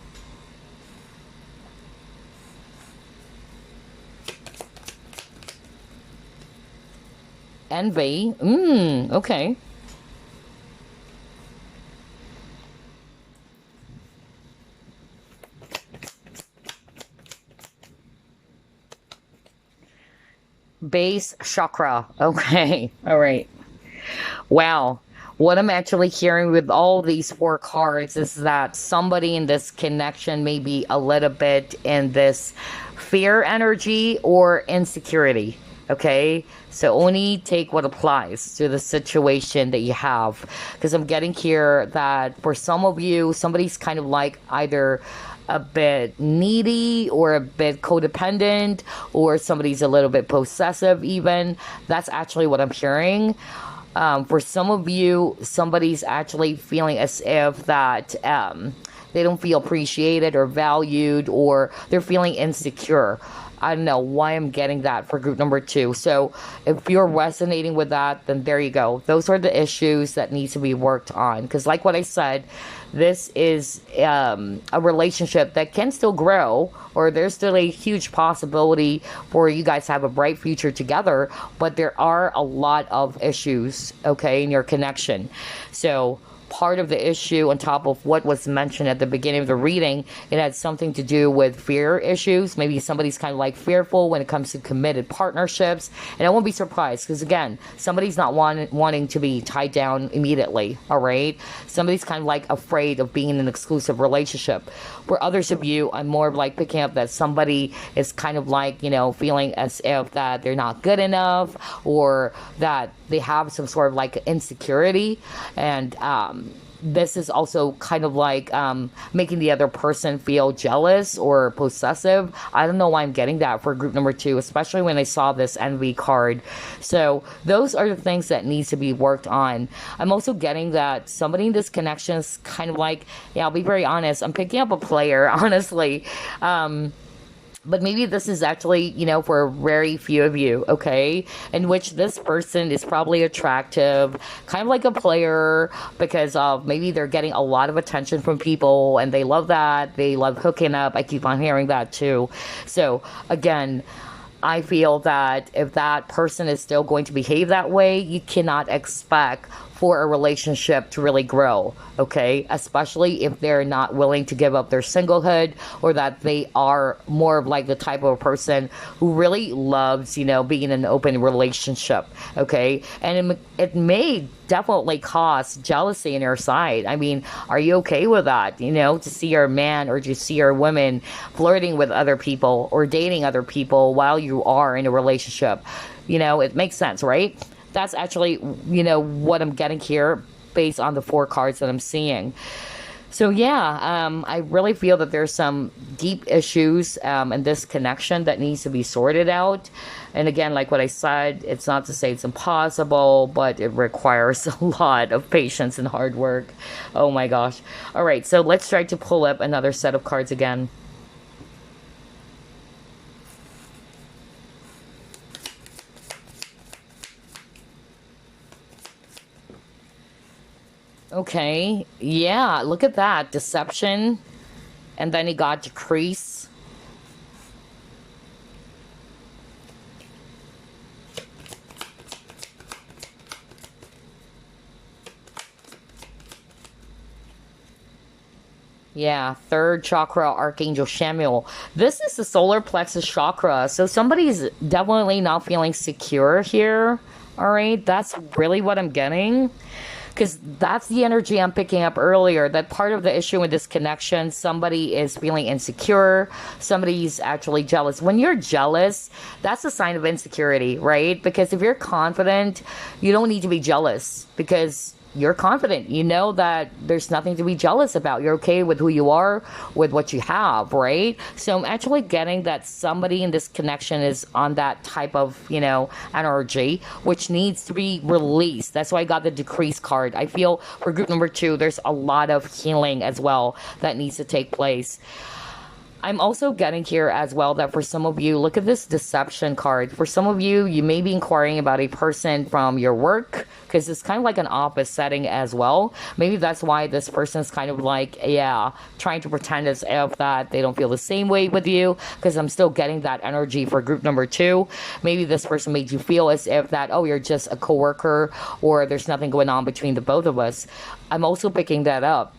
Envy. Okay. Base chakra. Okay. All right. Wow. What I'm actually hearing with all these four cards is that somebody in this connection may be a little bit in this fear energy or insecurity. Okay. So only take what applies to the situation that you have. Because I'm getting here that for some of you, somebody's kind of like either a bit needy or a bit codependent, or somebody's a little bit possessive even. That's actually what I'm hearing. For some of you, somebody's actually feeling as if that they don't feel appreciated or valued, or they're feeling insecure. I don't know why I'm getting that for group number 2. So if you're resonating with that, then there you go. Those are the issues that need to be worked on. Because like what I said, this is a relationship that can still grow, or there's still a huge possibility for you guys to have a bright future together. But there are a lot of issues, okay, in your connection. So part of the issue, on top of what was mentioned at the beginning of the reading, it had something to do with fear issues. Maybe somebody's kind of like fearful when it comes to committed partnerships. And I won't be surprised, because again, somebody's not wanting to be tied down immediately. All right. Somebody's kind of like afraid of being in an exclusive relationship. For others of you, I'm more of like picking up that somebody is kind of like, feeling as if that they're not good enough, or that they have some sort of like insecurity. And this is also kind of like making the other person feel jealous or possessive. I don't know why I'm getting that for group number 2, especially when I saw this envy card. So those are the things that needs to be worked on. I'm also getting that somebody in this connection is kind of like, yeah, I'll be very honest, I'm picking up a player, honestly. But maybe this is actually, for very few of you, okay? In which this person is probably attractive, kind of like a player, because of maybe they're getting a lot of attention from people and they love that. They love hooking up. I keep on hearing that too. So again, I feel that if that person is still going to behave that way, you cannot expect for a relationship to really grow, okay? Especially if they're not willing to give up their singlehood, or that they are more of like the type of a person who really loves, being in an open relationship, okay? And it may definitely cause jealousy on your side. I mean, are you okay with that? To see your man or to see your woman flirting with other people or dating other people while you are in a relationship? It makes sense, right? That's actually, what I'm getting here based on the 4 cards that I'm seeing. So yeah, I really feel that there's some deep issues in this connection that needs to be sorted out. And again, like what I said, it's not to say it's impossible, but it requires a lot of patience and hard work. Oh my gosh. All right, so let's try to pull up another set of cards again. Okay, yeah, look at that. Deception. And then he got decrease. Yeah, third chakra, Archangel Samuel. This is the solar plexus chakra. So somebody's definitely not feeling secure here. All right, that's really what I'm getting. Because that's the energy I'm picking up earlier. That part of the issue with this connection, somebody is feeling insecure. Somebody's actually jealous. When you're jealous, that's a sign of insecurity, right? Because if you're confident, you don't need to be jealous, because you're confident. You know that there's nothing to be jealous about. You're okay with who you are, with what you have, right? So I'm actually getting that somebody in this connection is on that type of, energy, which needs to be released. That's why I got the decrease card. I feel for group number 2, there's a lot of healing as well that needs to take place. I'm also getting here as well that for some of you, look at this deception card. For some of you, you may be inquiring about a person from your work because it's kind of like an office setting as well. Maybe that's why this person's kind of like, yeah, trying to pretend as if that they don't feel the same way with you, because I'm still getting that energy for group number two. Maybe this person made you feel as if that, oh, you're just a coworker or there's nothing going on between the both of us. I'm also picking that up.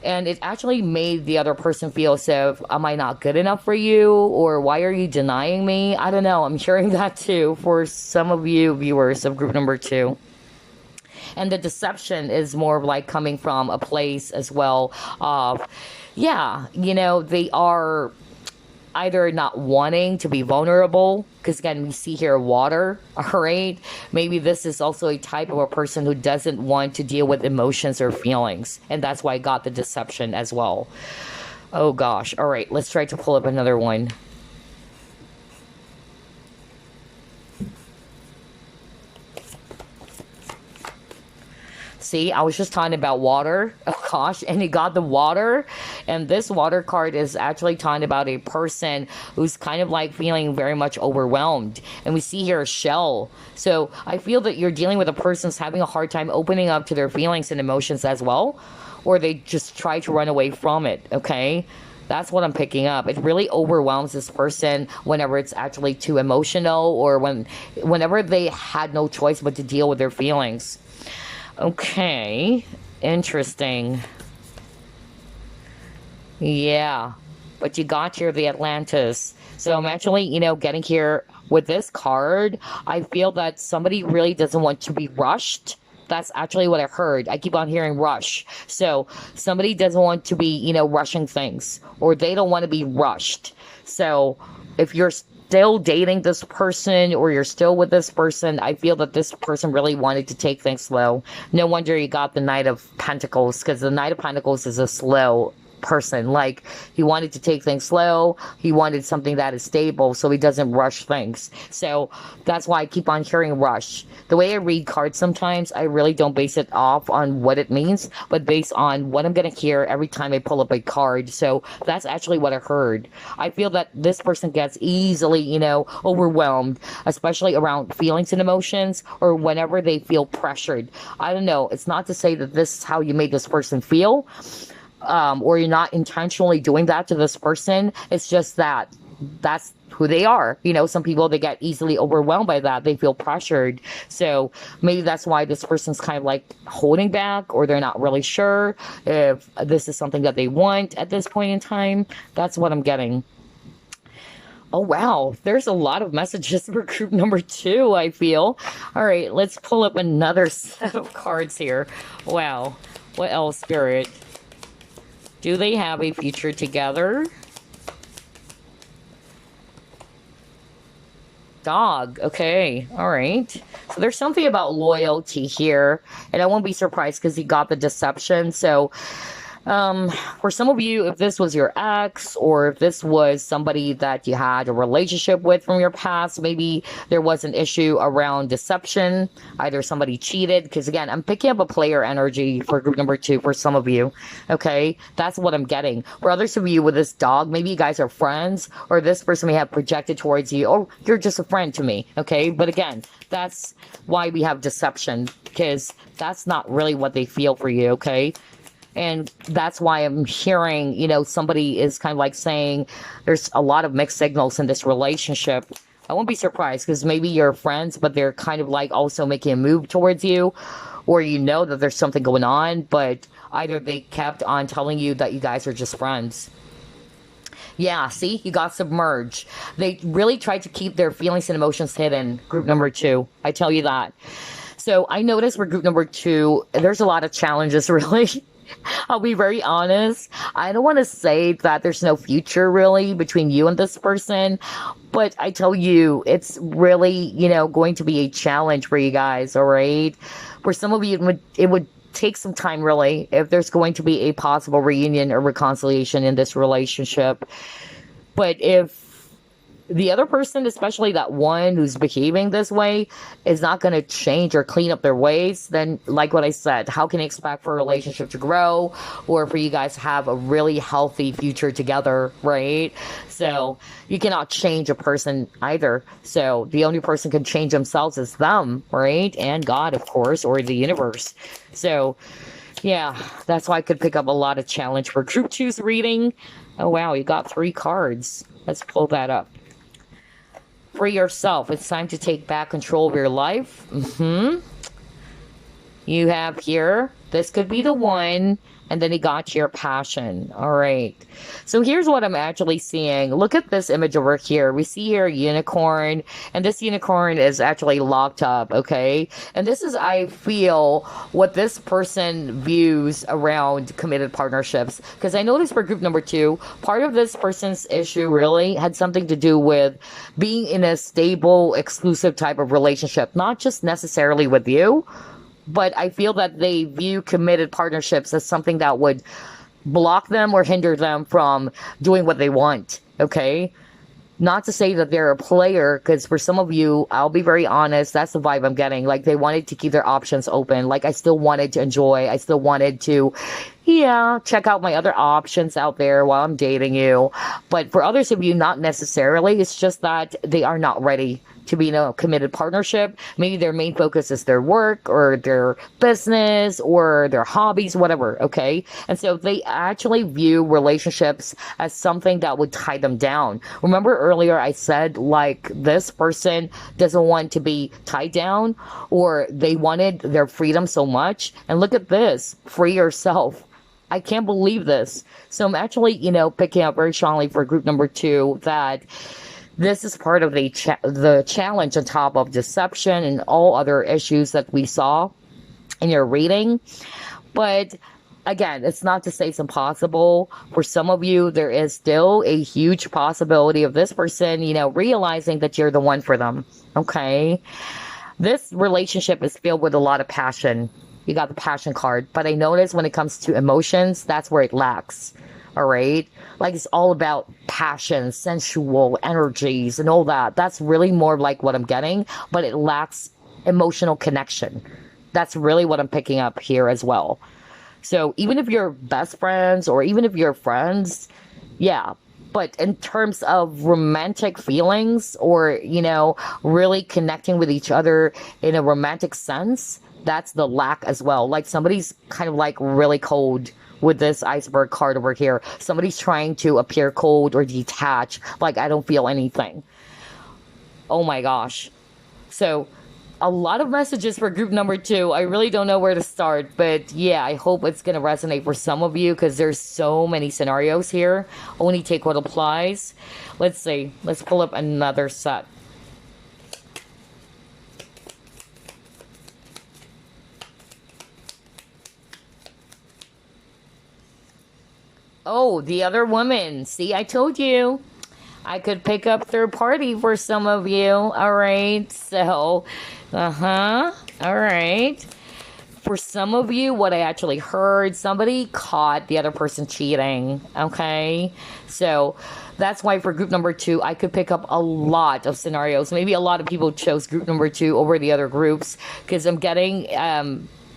And it actually made the other person feel as if, am I not good enough for you? Or why are you denying me? I don't know. I'm hearing that too for some of you viewers of group number two. And the deception is more of like coming from a place as well of, yeah, they are either not wanting to be vulnerable, because again, we see here water, all right? Maybe this is also a type of a person who doesn't want to deal with emotions or feelings, and that's why I got the deception as well. Oh gosh, all right, let's try to pull up another one. See, I was just talking about water. Oh gosh, and he got the water. And this water card is actually talking about a person who's kind of like feeling very much overwhelmed. And we see here a shell. So I feel that you're dealing with a person who's having a hard time opening up to their feelings and emotions as well. Or they just try to run away from it, okay? That's what I'm picking up. It really overwhelms this person whenever it's actually too emotional, or whenever they had no choice but to deal with their feelings. Okay, interesting. Yeah, but you got here the Atlantis. So I'm actually, getting here with this card. I feel that somebody really doesn't want to be rushed. That's actually what I heard. I keep on hearing rush. So somebody doesn't want to be, rushing things, or they don't want to be rushed. So if you're still dating this person or you're still with this person, I feel that this person really wanted to take things slow. No wonder you got the Knight of Pentacles, because the Knight of Pentacles is a slow person. Like, he wanted to take things slow. He wanted something that is stable so he doesn't rush things. So that's why I keep on hearing rush. The way I read cards sometimes, I really don't base it off on what it means, but based on what I'm going to hear every time I pull up a card. So that's actually what I heard. I feel that this person gets easily, overwhelmed, especially around feelings and emotions, or whenever they feel pressured. I don't know. It's not to say that this is how you made this person feel, or you're not intentionally doing that to this person. It's just that that's who they are. Some people, they get easily overwhelmed by that. They feel pressured. So maybe that's why this person's kind of like holding back, or they're not really sure if this is something that they want at this point in time. That's what I'm getting. Oh, wow. There's a lot of messages for group number two, I feel. All right, let's pull up another set of cards here. Wow. What else, Spirit? Do they have a future together? Dog. Okay. All right. So there's something about loyalty here, and I won't be surprised because he got the deception. So for some of you, if this was your ex, or if this was somebody that you had a relationship with from your past, maybe there was an issue around deception. Either somebody cheated, because again, I'm picking up a player energy for group number two for some of you. Okay, that's what I'm getting. For others of you with this dog, maybe you guys are friends, or this person may have projected towards you, oh, you're just a friend to me. Okay, but again, that's why we have deception, because that's not really what they feel for you. Okay. And that's why I'm hearing, somebody is kind of like saying there's a lot of mixed signals in this relationship. I won't be surprised, because maybe you're friends, but they're kind of like also making a move towards you, or that there's something going on, but either they kept on telling you that you guys are just friends. Yeah, see, you got submerged. They really tried to keep their feelings and emotions hidden, group number two. I tell you that. So I noticed for group number two, there's a lot of challenges, really. I'll be very honest. I don't want to say that there's no future really between you and this person, but I tell you, it's really, going to be a challenge for you guys, all right? For some of you, it would take some time really if there's going to be a possible reunion or reconciliation in this relationship. But if the other person, especially that one who's behaving this way, is not going to change or clean up their ways, then, like what I said, how can you expect for a relationship to grow or for you guys to have a really healthy future together, right? So you cannot change a person either. So the only person can change themselves is them, right? And God, of course, or the universe. So yeah, that's why I could pick up a lot of challenge for group two's reading. Oh wow, you got 3 cards. Let's pull that up. For yourself, it's time to take back control of your life. You have here, this could be the one, and then you got your passion. All right. So here's what I'm actually seeing. Look at this image over here. We see here a unicorn, and this unicorn is actually locked up, okay? And this is, I feel, what this person views around committed partnerships. Because I noticed for group number 2, part of this person's issue really had something to do with being in a stable, exclusive type of relationship, not just necessarily with you, but I feel that they view committed partnerships as something that would block them or hinder them from doing what they want, okay? Not to say that they're a player, because for some of you, I'll be very honest, that's the vibe I'm getting. Like, they wanted to keep their options open. Like, I still wanted to enjoy. I still wanted to, check out my other options out there while I'm dating you. But for others of you, not necessarily. It's just that they are not ready to be in a committed partnership. Maybe their main focus is their work or their business or their hobbies, whatever, okay? And so they actually view relationships as something that would tie them down. Remember earlier I said, like, this person doesn't want to be tied down, or they wanted their freedom so much. And look at this, free yourself. I can't believe this. So I'm actually, picking up very strongly for group number 2 that this is part of the challenge on top of deception and all other issues that we saw in your reading. But again, it's not to say it's impossible. For some of you, there is still a huge possibility of this person, realizing that you're the one for them. Okay. This relationship is filled with a lot of passion. You got the passion card, but I notice when it comes to emotions, that's where it lacks. All right. Like, it's all about passion, sensual energies and all that. That's really more like what I'm getting, but it lacks emotional connection. That's really what I'm picking up here as well. So even if you're best friends or even if you're friends, yeah. But in terms of romantic feelings or, really connecting with each other in a romantic sense, that's the lack as well. Like, somebody's kind of like really cold with this iceberg card over here. Somebody's trying to appear cold or detached, like, I don't feel anything. Oh my gosh. So a lot of messages for group number 2. I really don't know where to start, but yeah, I hope it's going to resonate for some of you, because there's so many scenarios here. Only take what applies. Let's see. Let's pull up another set. Oh, the other woman. See, I told you. I could pick up third party for some of you. All right. So, all right. For some of you, what I actually heard, somebody caught the other person cheating. Okay. So that's why for group number 2, I could pick up a lot of scenarios. Maybe a lot of people chose group number 2 over the other groups, because I'm getting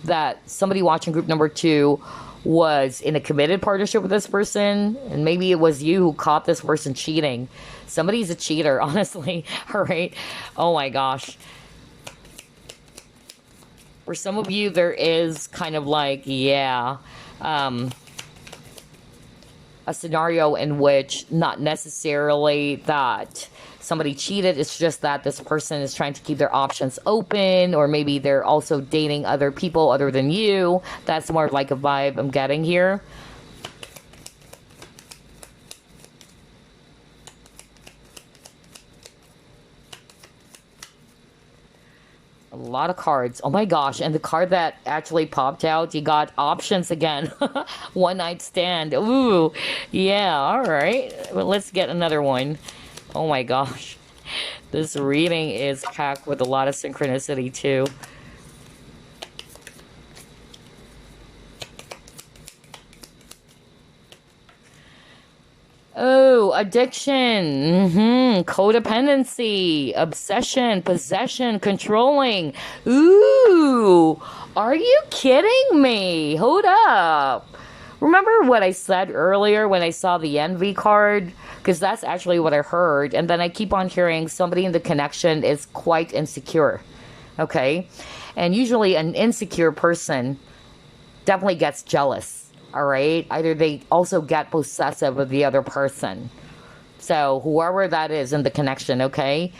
that somebody watching group number 2 was in a committed partnership with this person, and maybe it was you who caught this person cheating. Somebody's a cheater, honestly. All right. Oh my gosh. For some of you, there is kind of like, a scenario in which not necessarily that somebody cheated, it's just that this person is trying to keep their options open, or maybe they're also dating other people other than you. That's more like a vibe I'm getting here. A lot of cards. Oh my gosh. And the card that actually popped out, you got options again. One night stand. Ooh. Yeah. All right. Well, let's get another one. Oh my gosh. This reading is packed with a lot of synchronicity too. Oh, addiction, codependency, obsession, possession, controlling. Ooh, are you kidding me? Hold up. Remember what I said earlier when I saw the envy card? Because that's actually what I heard. And then I keep on hearing somebody in the connection is quite insecure. Okay? And usually an insecure person definitely gets jealous. All right? Either they also get possessive of the other person. So whoever that is in the connection, okay?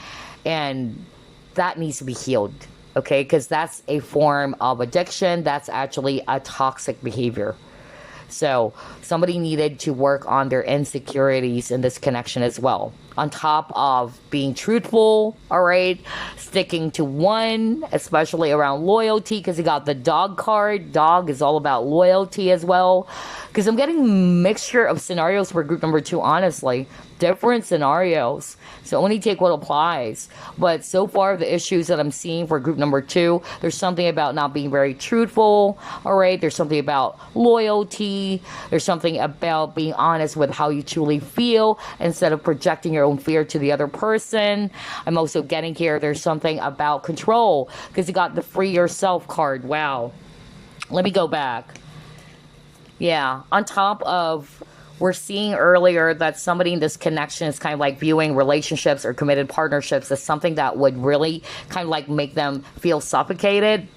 And that needs to be healed. Okay? Because that's a form of addiction. That's actually a toxic behavior. So somebody needed to work on their insecurities in this connection as well. On top of being truthful, all right, sticking to one, especially around loyalty, because you got the dog card. Dog is all about loyalty as well. Because I'm getting mixture of scenarios for group number 2, honestly. Different scenarios. So only take what applies. But so far, the issues that I'm seeing for group number 2, there's something about not being very truthful. All right. There's something about loyalty. There's something about being honest with how you truly feel instead of projecting your own fear to the other person. I'm also getting here, there's something about control because you got the free yourself card. Wow. Let me go back. Yeah. On top of, we're seeing earlier that somebody in this connection is kind of like viewing relationships or committed partnerships as something that would really kind of like make them feel suffocated.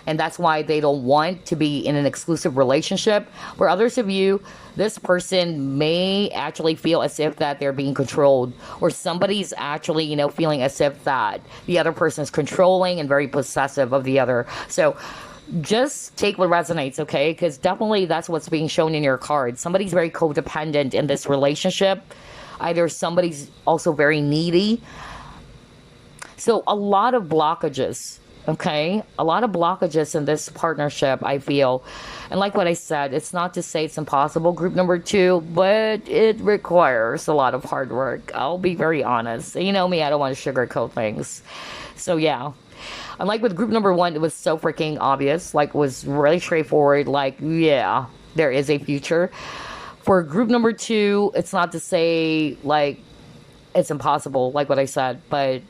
And that's why they don't want to be in an exclusive relationship. For others of you, this person may actually feel as if that they're being controlled, or somebody's actually, feeling as if that the other person is controlling and very possessive of the other. So just take what resonates, okay? Because definitely that's what's being shown in your card. Somebody's very codependent in this relationship. Either somebody's also very needy. So a lot of blockages, okay? A lot of blockages in this partnership, I feel. And like what I said, it's not to say it's impossible, group number 2, but it requires a lot of hard work. I'll be very honest. You know me, I don't want to sugarcoat things. So yeah. Unlike with group number 1, it was so freaking obvious. Like, it was really straightforward. Like, yeah, there is a future. For group number 2, it's not to say, like, it's impossible, like what I said. But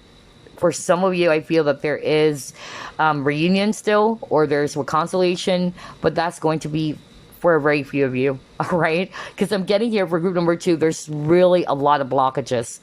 for some of you, I feel that there is reunion still, or there's reconciliation. But that's going to be for a very few of you, all right? Because I'm getting here for group number 2, there's really a lot of blockages.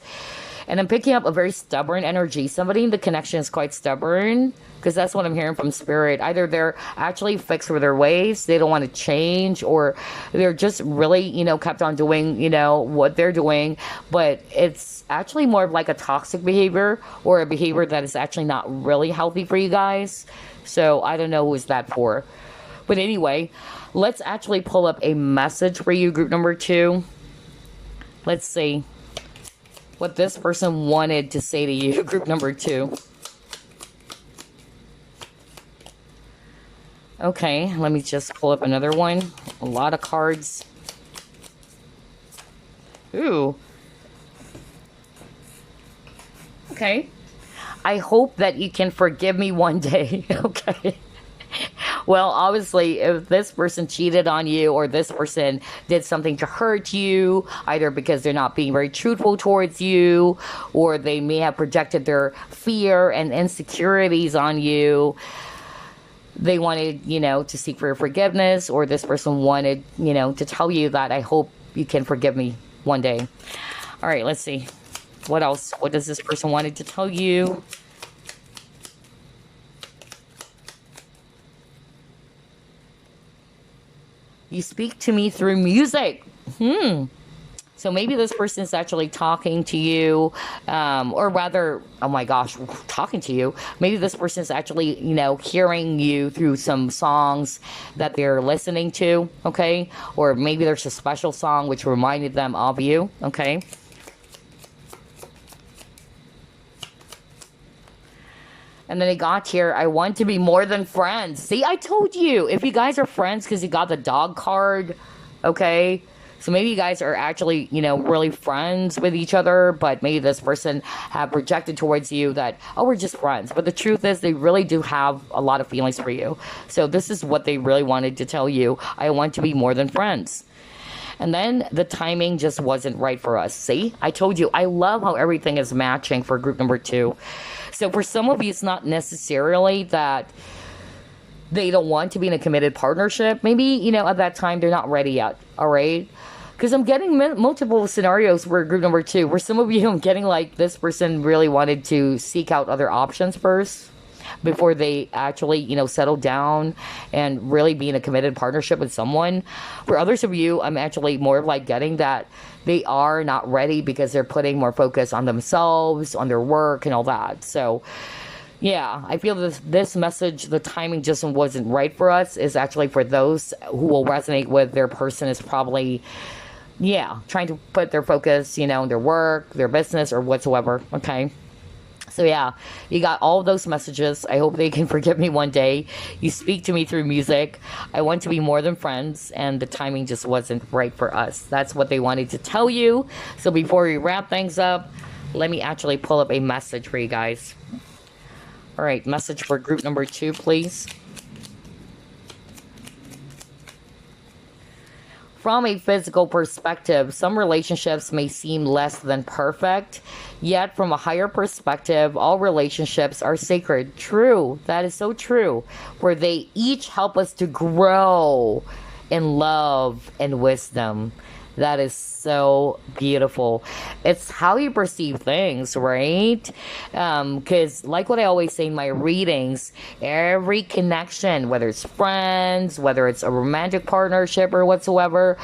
And I'm picking up a very stubborn energy. Somebody in the connection is quite stubborn, because that's what I'm hearing from spirit. Either they're actually fixed with their ways, they don't want to change, or they're just really, kept on doing, what they're doing. But it's actually more of like a toxic behavior, or a behavior that is actually not really healthy for you guys. So I don't know who is that for. But anyway, let's actually pull up a message for you, group number 2. Let's see what this person wanted to say to you, group number 2. Okay, let me just pull up another one. A lot of cards. Ooh. Okay. I hope that you can forgive me one day. Okay. Well, obviously, if this person cheated on you, or this person did something to hurt you, either because they're not being very truthful towards you, or they may have projected their fear and insecurities on you, they wanted, to seek for your forgiveness, or this person wanted, to tell you that I hope you can forgive me one day. All right, let's see. What else? What does this person wanted to tell you? You speak to me through music. So maybe this person is actually talking to you, or rather, oh my gosh, talking to you. Maybe this person is actually, hearing you through some songs that they're listening to, okay? Or maybe there's a special song which reminded them of you, okay? And then they got here, I want to be more than friends. See, I told you, if you guys are friends because you got the dog card, okay? So maybe you guys are actually, really friends with each other, but maybe this person have projected towards you that, oh, we're just friends. But the truth is they really do have a lot of feelings for you. So this is what they really wanted to tell you. I want to be more than friends. And then the timing just wasn't right for us. See, I told you, I love how everything is matching for group number 2. So for some of you, it's not necessarily that they don't want to be in a committed partnership. Maybe, at that time, they're not ready yet. All right. Because I'm getting multiple scenarios for group number 2, where some of you, I'm getting like this person really wanted to seek out other options first before they actually, settle down and really be in a committed partnership with someone. For others of you, I'm actually more like getting that they are not ready because they're putting more focus on themselves, on their work and all that. So yeah, I feel this message, the timing just wasn't right for us, is actually for those who will resonate with their person is probably, trying to put their focus, on their work, their business, or whatsoever. Okay. So yeah, you got all of those messages. I hope they can forgive me one day. You speak to me through music. I want to be more than friends, and the timing just wasn't right for us. That's what they wanted to tell you. So before we wrap things up, let me actually pull up a message for you guys. All right, message for group number 2, please. From a physical perspective, some relationships may seem less than perfect, yet from a higher perspective, all relationships are sacred. True, that is so true, where they each help us to grow in love and wisdom. That is so beautiful. It's how you perceive things, right? Because like what I always say in my readings, every connection, whether it's friends, whether it's a romantic partnership or whatsoever,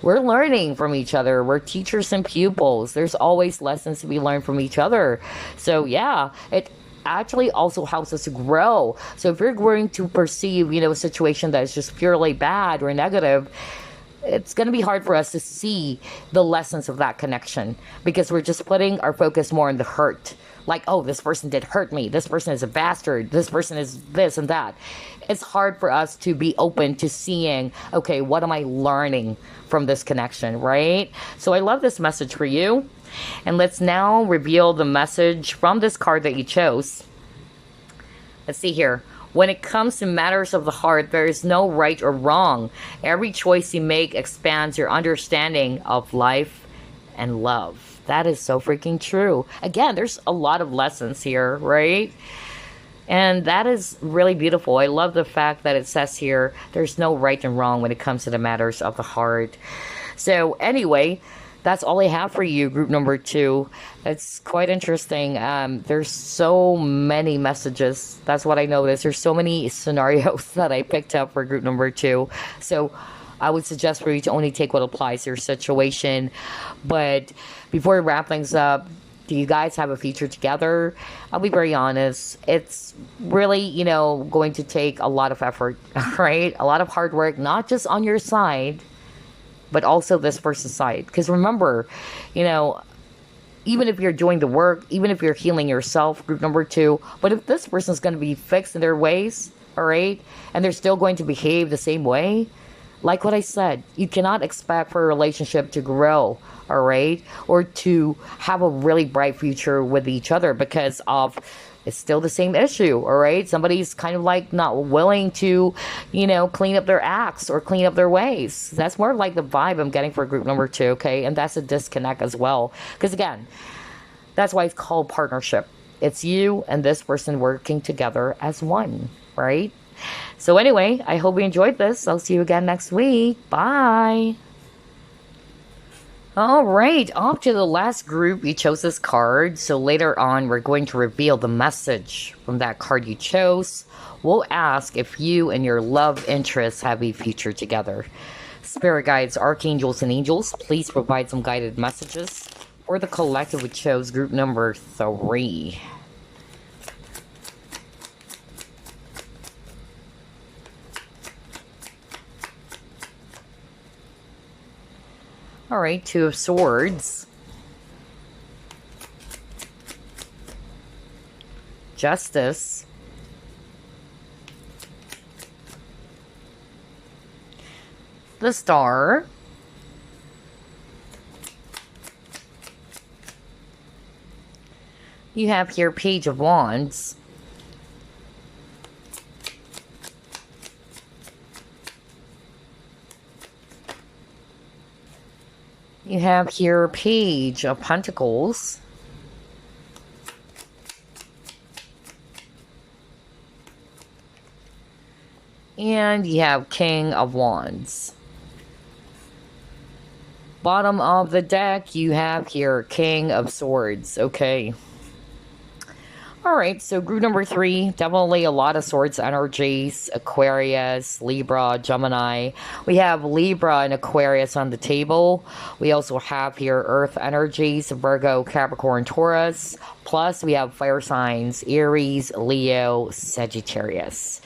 we're learning from each other. We're teachers and pupils. There's always lessons to be learned from each other. So yeah, it actually also helps us to grow. So if you're going to perceive, a situation that is just purely bad or negative, it's going to be hard for us to see the lessons of that connection, because we're just putting our focus more on the hurt. Like, oh, this person did hurt me. This person is a bastard. This person is this and that. It's hard for us to be open to seeing, okay, what am I learning from this connection, right? So I love this message for you. And let's now reveal the message from this card that you chose. Let's see here. When it comes to matters of the heart, there is no right or wrong. Every choice you make expands your understanding of life and love. That is so freaking true. Again, there's a lot of lessons here, right? And that is really beautiful. I love the fact that it says here, there's no right and wrong when it comes to the matters of the heart. So anyway, that's all I have for you, group number 2. It's quite interesting. There's so many messages. That's what I noticed. There's so many scenarios that I picked up for group number 2. So I would suggest for you to only take what applies to your situation. But before we wrap things up, do you guys have a future together? I'll be very honest. It's really, going to take a lot of effort, right? A lot of hard work, not just on your side, but also this person's side. Because remember, even if you're doing the work, even if you're healing yourself, group number 2, but if this person's going to be fixed in their ways, all right, and they're still going to behave the same way, like what I said, you cannot expect for a relationship to grow, all right, or to have a really bright future with each other because of it's still the same issue, all right? Somebody's kind of like not willing to, clean up their acts or clean up their ways. That's more like the vibe I'm getting for group number 2, okay? And that's a disconnect as well. Because again, that's why it's called partnership. It's you and this person working together as one, right? So anyway, I hope you enjoyed this. I'll see you again next week. Bye. All right, off to the last group. You chose this card, so later on we're going to reveal the message from that card you chose. We'll ask if you and your love interest have a future together. Spirit guides, archangels, and angels, please provide some guided messages for the collective who chose group number 3. All right, 2 of Swords. Justice. The Star. You have here Page of Wands. You have here Page of Pentacles. And you have King of Wands. Bottom of the deck, you have here King of Swords. Okay. Alright, so group number 3, definitely a lot of swords energies, Aquarius, Libra, Gemini. We have Libra and Aquarius on the table. We also have here Earth energies, Virgo, Capricorn, Taurus. Plus, we have fire signs, Aries, Leo, Sagittarius.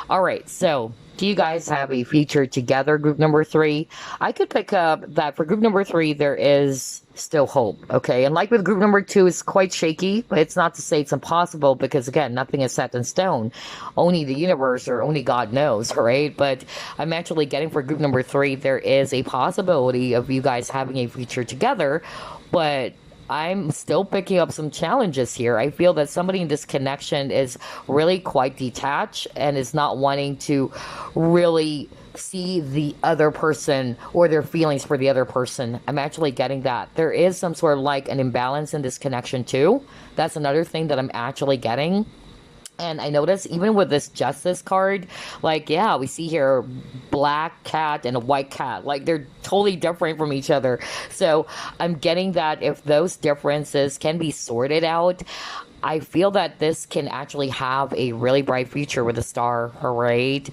Alright, so do you guys have a future together, group number 3? I could pick up that for group number 3, there is still hope, okay? And like with group number 2, it's quite shaky, but it's not to say it's impossible because, again, nothing is set in stone. Only the universe or only God knows, right? But I'm actually getting for group number 3, there is a possibility of you guys having a future together, but I'm still picking up some challenges here. I feel that somebody in this connection is really quite detached and is not wanting to really see the other person or their feelings for the other person. I'm actually getting that. There is some sort of like an imbalance in this connection too. That's another thing that I'm actually getting. And I notice even with this Justice card, like, yeah, we see here black cat and a white cat. Like, they're totally different from each other. So I'm getting that if those differences can be sorted out, I feel that this can actually have a really bright future with a star, all right?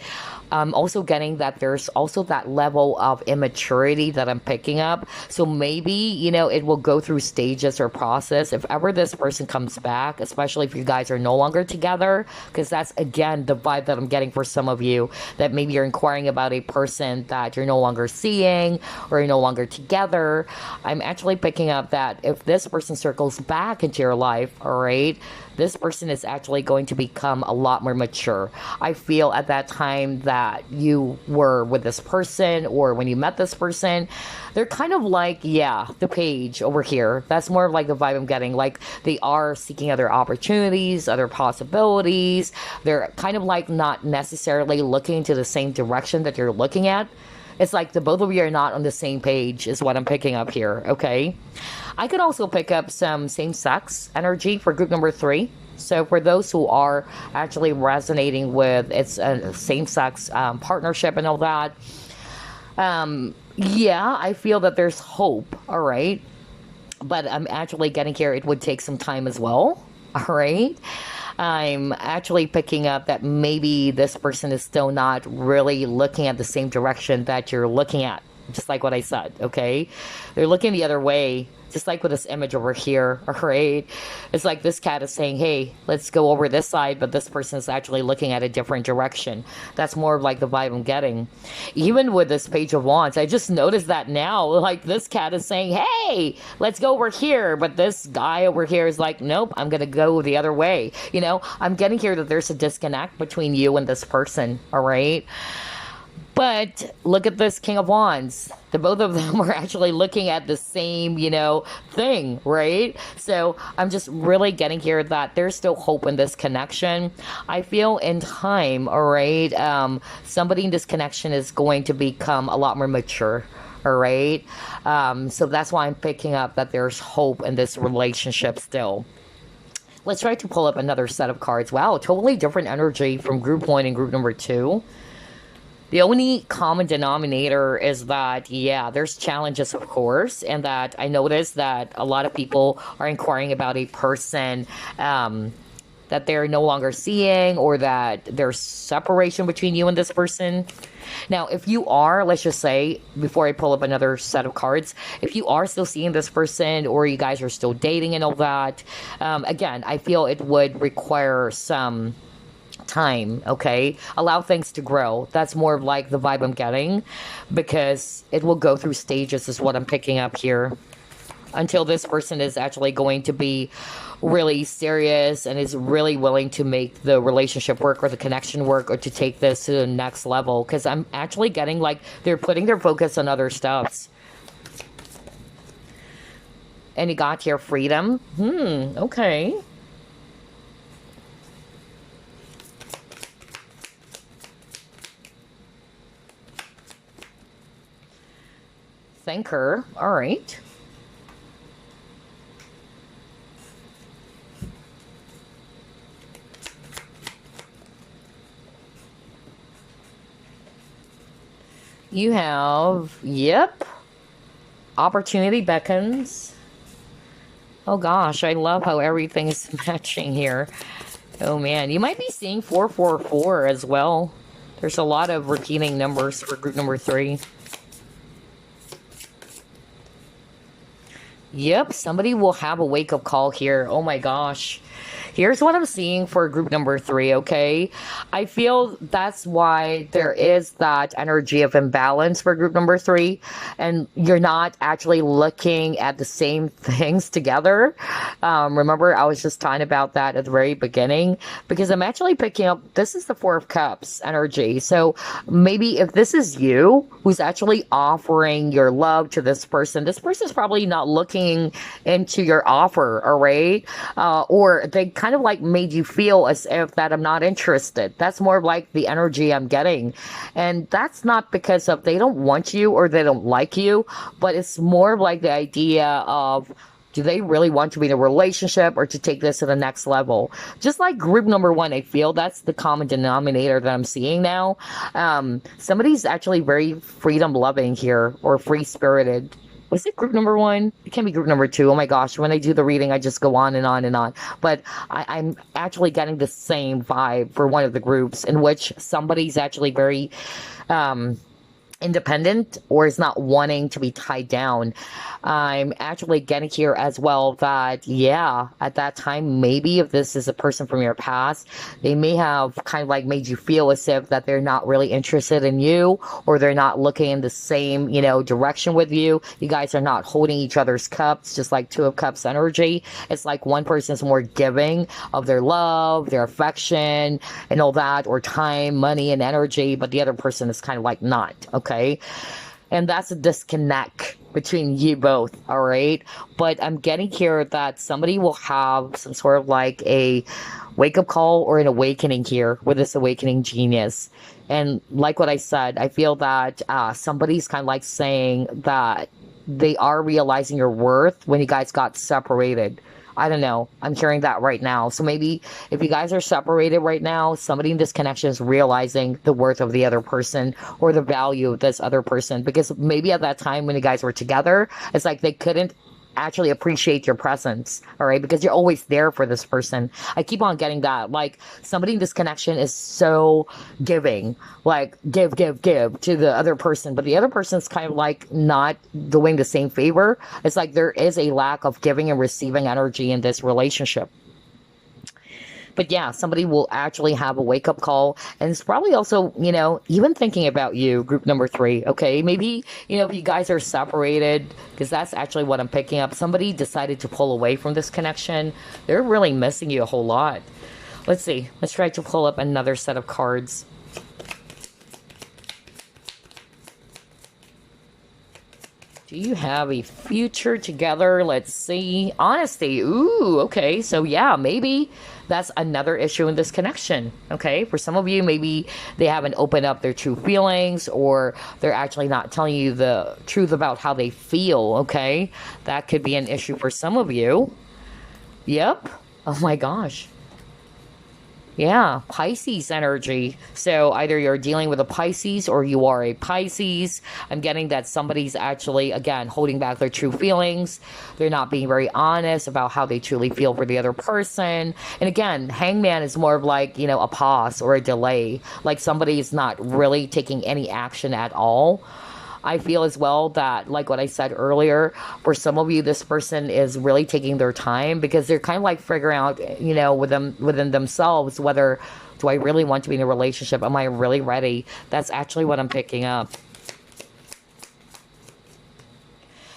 I'm also getting that there's also that level of immaturity that I'm picking up. So maybe, you know, it will go through stages or process. If ever this person comes back, especially if you guys are no longer together, because that's, again, the vibe that I'm getting for some of you, that maybe you're inquiring about a person that you're no longer seeing or you're no longer together. I'm actually picking up that if this person circles back into your life, all right, this person is actually going to become a lot more mature. I feel at that time that you were with this person or when you met this person, they're kind of like, yeah, the Page over here. That's more of like the vibe I'm getting. Like they are seeking other opportunities, other possibilities. They're kind of like not necessarily looking into the same direction that you're looking at. It's like the both of you are not on the same page is what I'm picking up here, okay? I could also pick up some same-sex energy for group number 3. So for those who are actually resonating with its same-sex partnership and all that, yeah, I feel that there's hope, all right? But I'm actually getting here, it would take some time as well, all right? I'm actually picking up that maybe this person is still not really looking at the same direction that you're looking at. Just like what I said, okay? They're looking the other way, just like with this image over here, all right? It's like this cat is saying, hey, let's go over this side, but this person is actually looking at a different direction. That's more of like the vibe I'm getting. Even with this Page of Wands, I just noticed that now, like this cat is saying, hey, let's go over here, but this guy over here is like, nope, I'm gonna go the other way. You know, I'm getting here that there's a disconnect between you and this person, all right? But look at this King of Wands. The both of them are actually looking at the same, you know, thing, right? So I'm just really getting here that there's still hope in this connection. I feel in time, all right, somebody in this connection is going to become a lot more mature. All right. So that's why I'm picking up that there's hope in this relationship still. Let's try to pull up another set of cards. Wow, totally different energy from group 1 and group number 2. The only common denominator is that, yeah, there's challenges, of course, and that I noticed that a lot of people are inquiring about a person that they're no longer seeing or that there's separation between you and this person. Now, if you are, let's just say, before I pull up another set of cards, if you are still seeing this person or you guys are still dating and all that, again, I feel it would require some time, okay? Allow things to grow. That's more of like the vibe I'm getting because it will go through stages is what I'm picking up here until this person is actually going to be really serious and is really willing to make the relationship work or the connection work or to take this to the next level because I'm actually getting like they're putting their focus on other stuffs. And you got here freedom. Okay. Thinker. All right. You have, yep, opportunity beckons. Oh gosh, I love how everything is matching here. Oh man, you might be seeing 444 as well. There's a lot of repeating numbers for group number 3. Yep, somebody will have a wake-up call here. Oh my gosh. Here's what I'm seeing for group number 3, okay? I feel that's why there is that energy of imbalance for group number 3, and you're not actually looking at the same things together. Remember, I was just talking about that at the very beginning, because I'm actually picking up, this is the 4 of Cups energy. So maybe if this is you who's actually offering your love to this person's probably not looking into your offer, all right? Or they kind of like made you feel as if that I'm not interested. That's more like the energy I'm getting. And that's not because of they don't want you or they don't like you, but it's more like the idea of, do they really want to be in a relationship or to take this to the next level? Just like group number 1, I feel that's the common denominator that I'm seeing now. Somebody's actually very freedom loving here, or free spirited. Was it group number 1? It can be group number 2. Oh my gosh, when I do the reading, I just go on and on and on. But I'm actually getting the same vibe for one of the groups, in which somebody's actually very independent or is not wanting to be tied down. I'm actually getting here as well that, yeah, at that time, maybe if this is a person from your past, they may have kind of like made you feel as if that they're not really interested in you, or they're not looking in the same, direction with you. You guys are not holding each other's cups, just like 2 of Cups energy. It's like one person is more giving of their love, their affection, and all that, or time, money, and energy, but the other person is kind of like not, okay? And that's a disconnect between you both, all right? But I'm getting here that somebody will have some sort of like a wake-up call or an awakening here with this awakening genius. And like what I said, I feel that somebody's kind of like saying that they are realizing your worth when you guys got separated. I don't know. I'm hearing that right now. So maybe if you guys are separated right now, somebody in this connection is realizing the worth of the other person or the value of this other person. Because maybe at that time when you guys were together, it's like they couldn't actually appreciate your presence, all right? Because you're always there for this person. I keep on getting that. Like, somebody in this connection is so giving, like give to the other person, but the other person's kind of like not doing the same favor. It's like there is a lack of giving and receiving energy in this relationship. But yeah, somebody will actually have a wake up call. And it's probably also, even thinking about you, group number 3. Okay. Maybe, if you guys are separated, because that's actually what I'm picking up. Somebody decided to pull away from this connection. They're really missing you a whole lot. Let's see. Let's try to pull up another set of cards. Do you have a future together? Let's see. Honesty. Ooh, okay. So yeah, maybe that's another issue in this connection. Okay. For some of you, maybe they haven't opened up their true feelings, or they're actually not telling you the truth about how they feel. Okay. That could be an issue for some of you. Yep. Oh my gosh. Yeah, Pisces energy. So either you're dealing with a Pisces or you are a Pisces. I'm getting that somebody's actually, again, holding back their true feelings. They're not being very honest about how they truly feel for the other person. And again, Hangman is more of like, a pause or a delay. Like somebody is not really taking any action at all. I feel as well that, like what I said earlier, for some of you, this person is really taking their time because they're kind of like figuring out, within themselves, whether do I really want to be in a relationship? Am I really ready? That's actually what I'm picking up.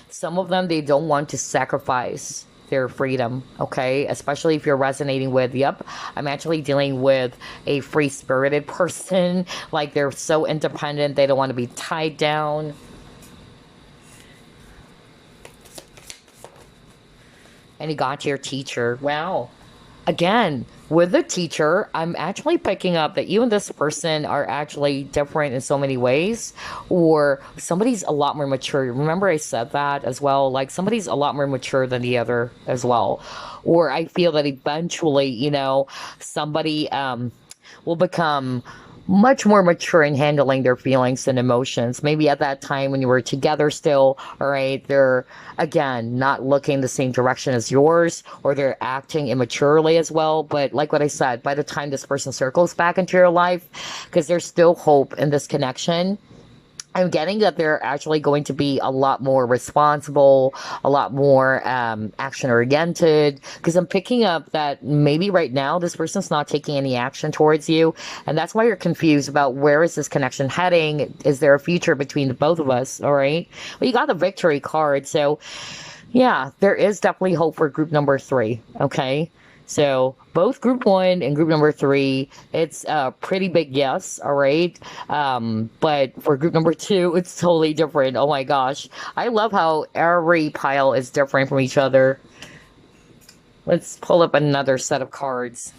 Some of them, they don't want to sacrifice their freedom, okay? Especially if you're resonating with, yep, I'm actually dealing with a free-spirited person. Like, they're so independent, they don't want to be tied down. And you got your teacher. Wow. Again, with the teacher, I'm actually picking up that you and this person are actually different in so many ways, or somebody's a lot more mature. Remember, I said that as well. Like, somebody's a lot more mature than the other as well. Or I feel that eventually, somebody will become much more mature in handling their feelings and emotions. Maybe at that time when you were together still, all right, they're again not looking the same direction as yours, or they're acting immaturely as well. But like what I said, by the time this person circles back into your life, because there's still hope in this connection, I'm getting that they're actually going to be a lot more responsible, a lot more action oriented. Because I'm picking up that maybe right now this person's not taking any action towards you, and that's why you're confused about where is this connection heading. Is there a future between the both of us? All right. Well, you got the victory card, so yeah, there is definitely hope for group number three. Okay. So both group one and group number three, it's a pretty big yes, all right. But for group number two, it's totally different. Oh my gosh, I love how every pile is different from each other. Let's pull up another set of cards.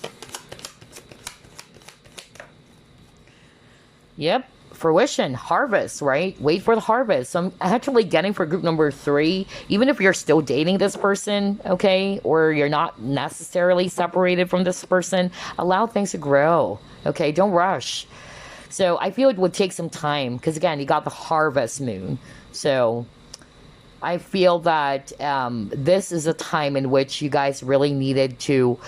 Yep, fruition, harvest, right? Wait for the harvest. So I'm actually getting for group number three, even if you're still dating this person, okay, or you're not necessarily separated from this person, allow things to grow, okay? Don't rush. So I feel it would take some time because, again, you got the harvest moon. So I feel that this is a time in which you guys really needed to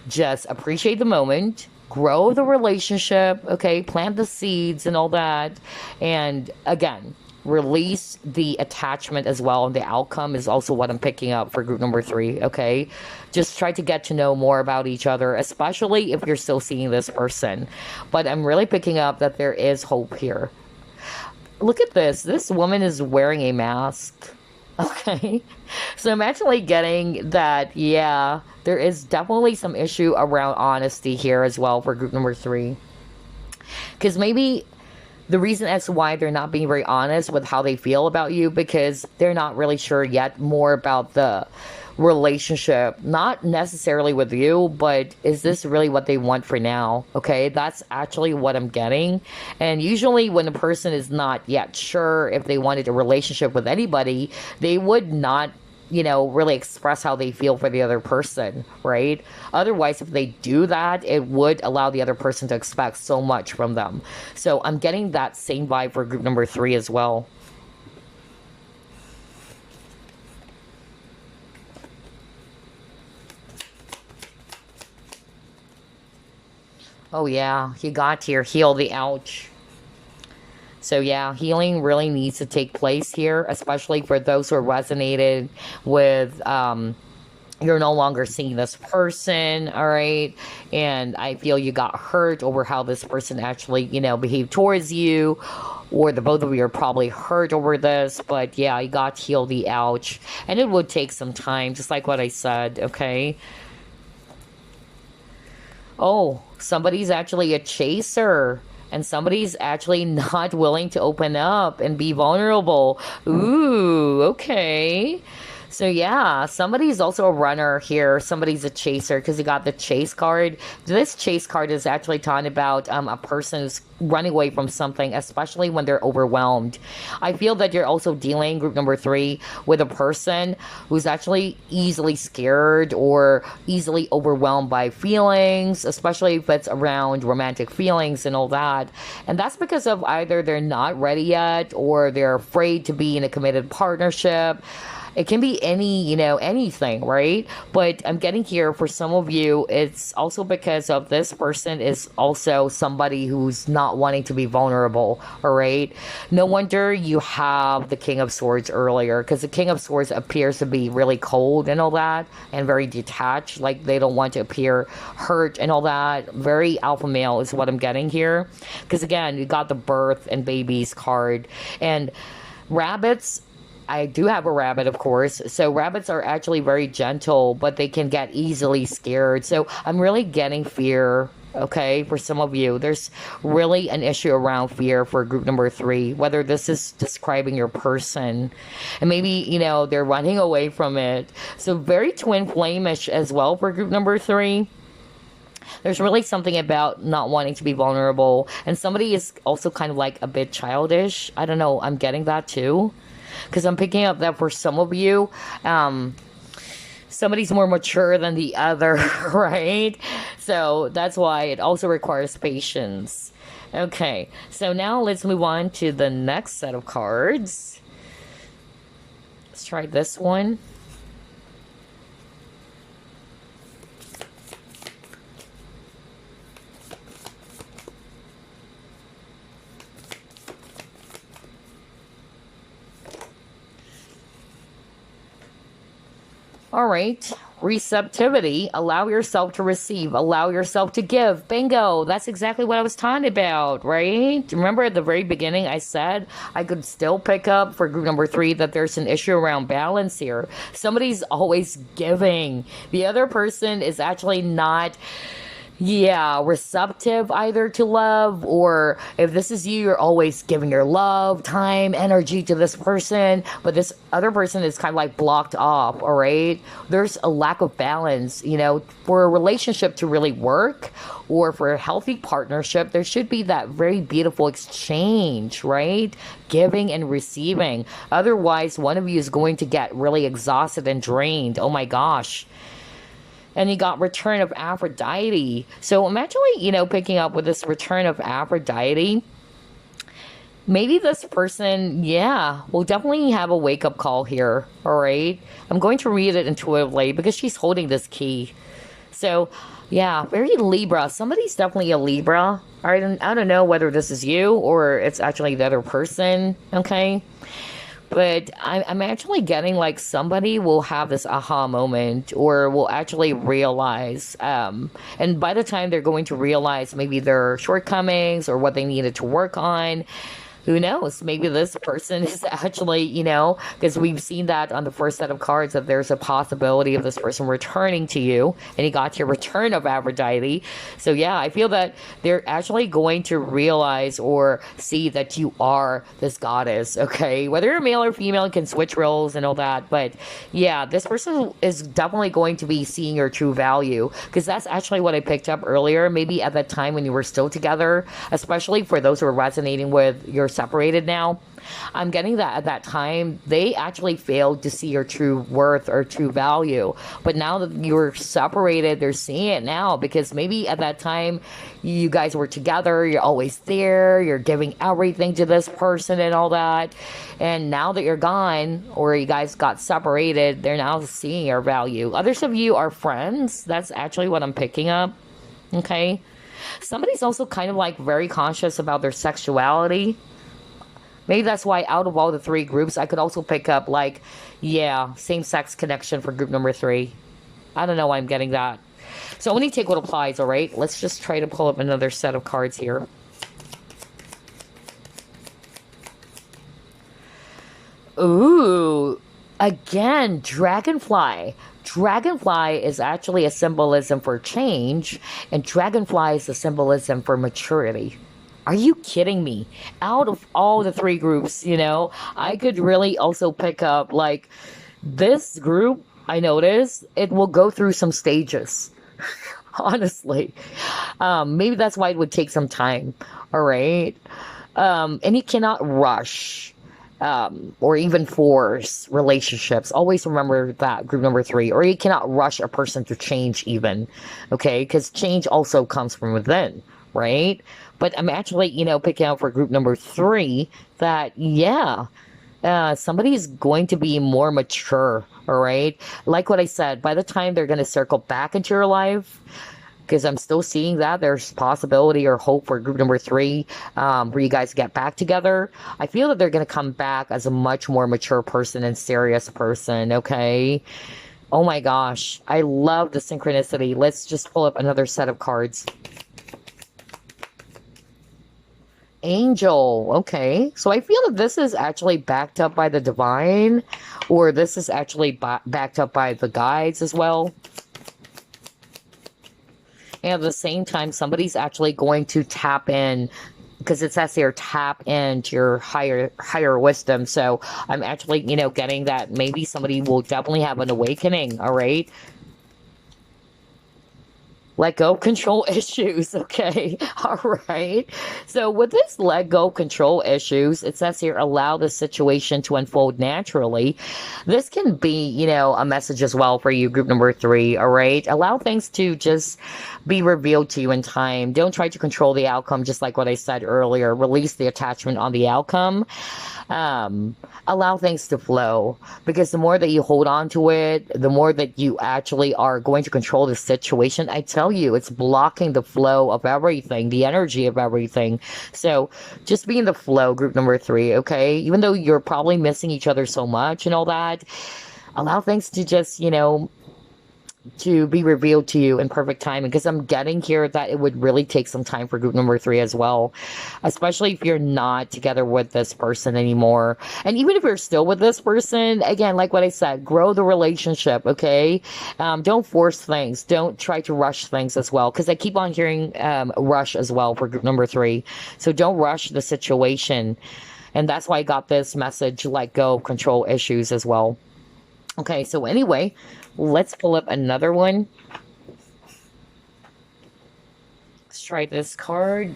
just appreciate the moment, grow the relationship, okay, plant the seeds and all that. And again, release the attachment as well. And the outcome is also what I'm picking up for group number three, okay? Just try to get to know more about each other, especially if you're still seeing this person. But I'm really picking up that there is hope here. Look at this. This woman is wearing a mask. Okay. So I'm actually getting that, yeah, there is definitely some issue around honesty here as well for group number three. Because maybe the reason as to why they're not being very honest with how they feel about you, because they're not really sure yet more about the relationship, not necessarily with you, but is this really what they want for now? Okay, that's actually what I'm getting. And usually when a person is not yet sure if they wanted a relationship with anybody, they would not really express how they feel for the other person, right? Otherwise, if they do that, it would allow the other person to expect so much from them. So I'm getting that same vibe for group number three as well. Oh yeah, you got here. Heal the ouch. So yeah, healing really needs to take place here, especially for those who are resonated with you're no longer seeing this person, all right? And I feel you got hurt over how this person actually, behaved towards you, or the both of you are probably hurt over this, but yeah, you got to heal the ouch. And it would take some time, just like what I said, okay? Oh, somebody's actually a chaser. And somebody's actually not willing to open up and be vulnerable. Ooh, okay. So yeah, somebody's also a runner here. Somebody's a chaser because you got the chase card. This chase card is actually talking about a person who's running away from something, especially when they're overwhelmed. I feel that you're also dealing, group number three, with a person who's actually easily scared or easily overwhelmed by feelings, especially if it's around romantic feelings and all that. And that's because of either they're not ready yet or they're afraid to be in a committed partnership. It can be anything, right? But I'm getting here for some of you, it's also because of this person is also somebody who's not wanting to be vulnerable, all right? No wonder you have the King of Swords earlier, because the King of Swords appears to be really cold and all that, and very detached, like they don't want to appear hurt and all that. Very alpha male is what I'm getting here. Because again, you got the birth and babies card, and rabbits, I do have a rabbit, of course. So rabbits are actually very gentle, but they can get easily scared. So I'm really getting fear, okay, for some of you. There's really an issue around fear for group number three, whether this is describing your person. And maybe, they're running away from it. So very twin flame-ish as well for group number three. There's really something about not wanting to be vulnerable. And somebody is also kind of like a bit childish. I don't know. I'm getting that too. Because I'm picking up that for some of you, somebody's more mature than the other, right? So that's why it also requires patience. Okay, so now let's move on to the next set of cards. Let's try this one. All right. Receptivity. Allow yourself to receive. Allow yourself to give. Bingo. That's exactly what I was talking about, right? Remember at the very beginning, I said I could still pick up for group number 3 that there's an issue around balance here. Somebody's always giving. The other person is actually not, yeah, receptive either to love, or if this is you, you're always giving your love, time, energy to this person, but this other person is kind of like blocked off. All right, there's a lack of balance. For a relationship to really work, or for a healthy partnership, there should be that very beautiful exchange, right? Giving and receiving. Otherwise, one of you is going to get really exhausted and drained. Oh my gosh. And you got return of Aphrodite. So I'm actually, picking up with this return of Aphrodite. Maybe this person, yeah, will definitely have a wake-up call here, all right? I'm going to read it intuitively because she's holding this key. So, yeah, very Libra. Somebody's definitely a Libra. I don't know whether this is you or it's actually the other person, okay? But I'm actually getting like somebody will have this aha moment or will actually realize. And by the time they're going to realize maybe their shortcomings or what they needed to work on, who knows? Maybe this person is actually, because we've seen that on the first set of cards that there's a possibility of this person returning to you, and you got your return of Aphrodite. So yeah, I feel that they're actually going to realize or see that you are this goddess, okay? Whether you're male or female, you can switch roles and all that, but yeah, this person is definitely going to be seeing your true value, because that's actually what I picked up earlier, maybe at that time when you were still together, especially for those who are resonating with your separated now. I'm getting that at that time they actually failed to see your true worth or true value, but now that you're separated, they're seeing it now, because maybe at that time you guys were together, you're always there, you're giving everything to this person and all that, and now that you're gone or you guys got separated, they're now seeing your value. Others of you are friends. That's actually what I'm picking up. Okay, somebody's also kind of like very conscious about their sexuality. Maybe that's why out of all the 3 groups, I could also pick up like, yeah, same-sex connection for group number 3. I don't know why I'm getting that. So only take what applies, all right? Let's just try to pull up another set of cards here. Ooh, again, dragonfly. Dragonfly is actually a symbolism for change, and dragonfly is a symbolism for maturity. Are you kidding me? Out of all the 3 groups, I could really also pick up like this group. I noticed it will go through some stages. Honestly, maybe that's why it would take some time. All right, and you cannot rush. Or even force relationships. Always remember that, group number 3. Or you cannot rush a person to change even, okay? Because change also comes from within, right? But I'm actually, picking out for group number 3 that, yeah, somebody is going to be more mature, all right? Like what I said, by the time they're going to circle back into your life, because I'm still seeing that there's possibility or hope for group number 3, where you guys get back together. I feel that they're going to come back as a much more mature person and serious person, okay? Oh my gosh, I love the synchronicity. Let's just pull up another set of cards. Angel, okay. So I feel that this is actually backed up by the divine, or this is actually backed up by the guides as well. And at the same time, somebody's actually going to tap in, because it says here, tap into your higher wisdom. So I'm actually, getting that maybe somebody will definitely have an awakening, all right? let go control issues. Okay. All right. So with this let go control issues, it says here, allow the situation to unfold naturally. This can be, a message as well for you, group number 3. All right. Allow things to just be revealed to you in time. Don't try to control the outcome, just like what I said earlier. Release the attachment on the outcome. um, Allow things to flow, because the more that you hold on to it, the more that you actually are going to control the situation. I tell you, it's blocking the flow of everything, the energy of everything. So just be in the flow, group number 3. Okay, even though you're probably missing each other so much and all that, allow things to just, to be revealed to you in perfect timing, because I'm getting here that it would really take some time for group number 3 as well, especially if you're not together with this person anymore. And even if you're still with this person, again, like what I said, grow the relationship. Okay. Don't force things, don't try to rush things as well, because I keep on hearing rush as well for group number 3. So don't rush the situation, and that's why I got this message, let go control issues as well. Okay, so anyway, let's pull up another one. Let's try this card.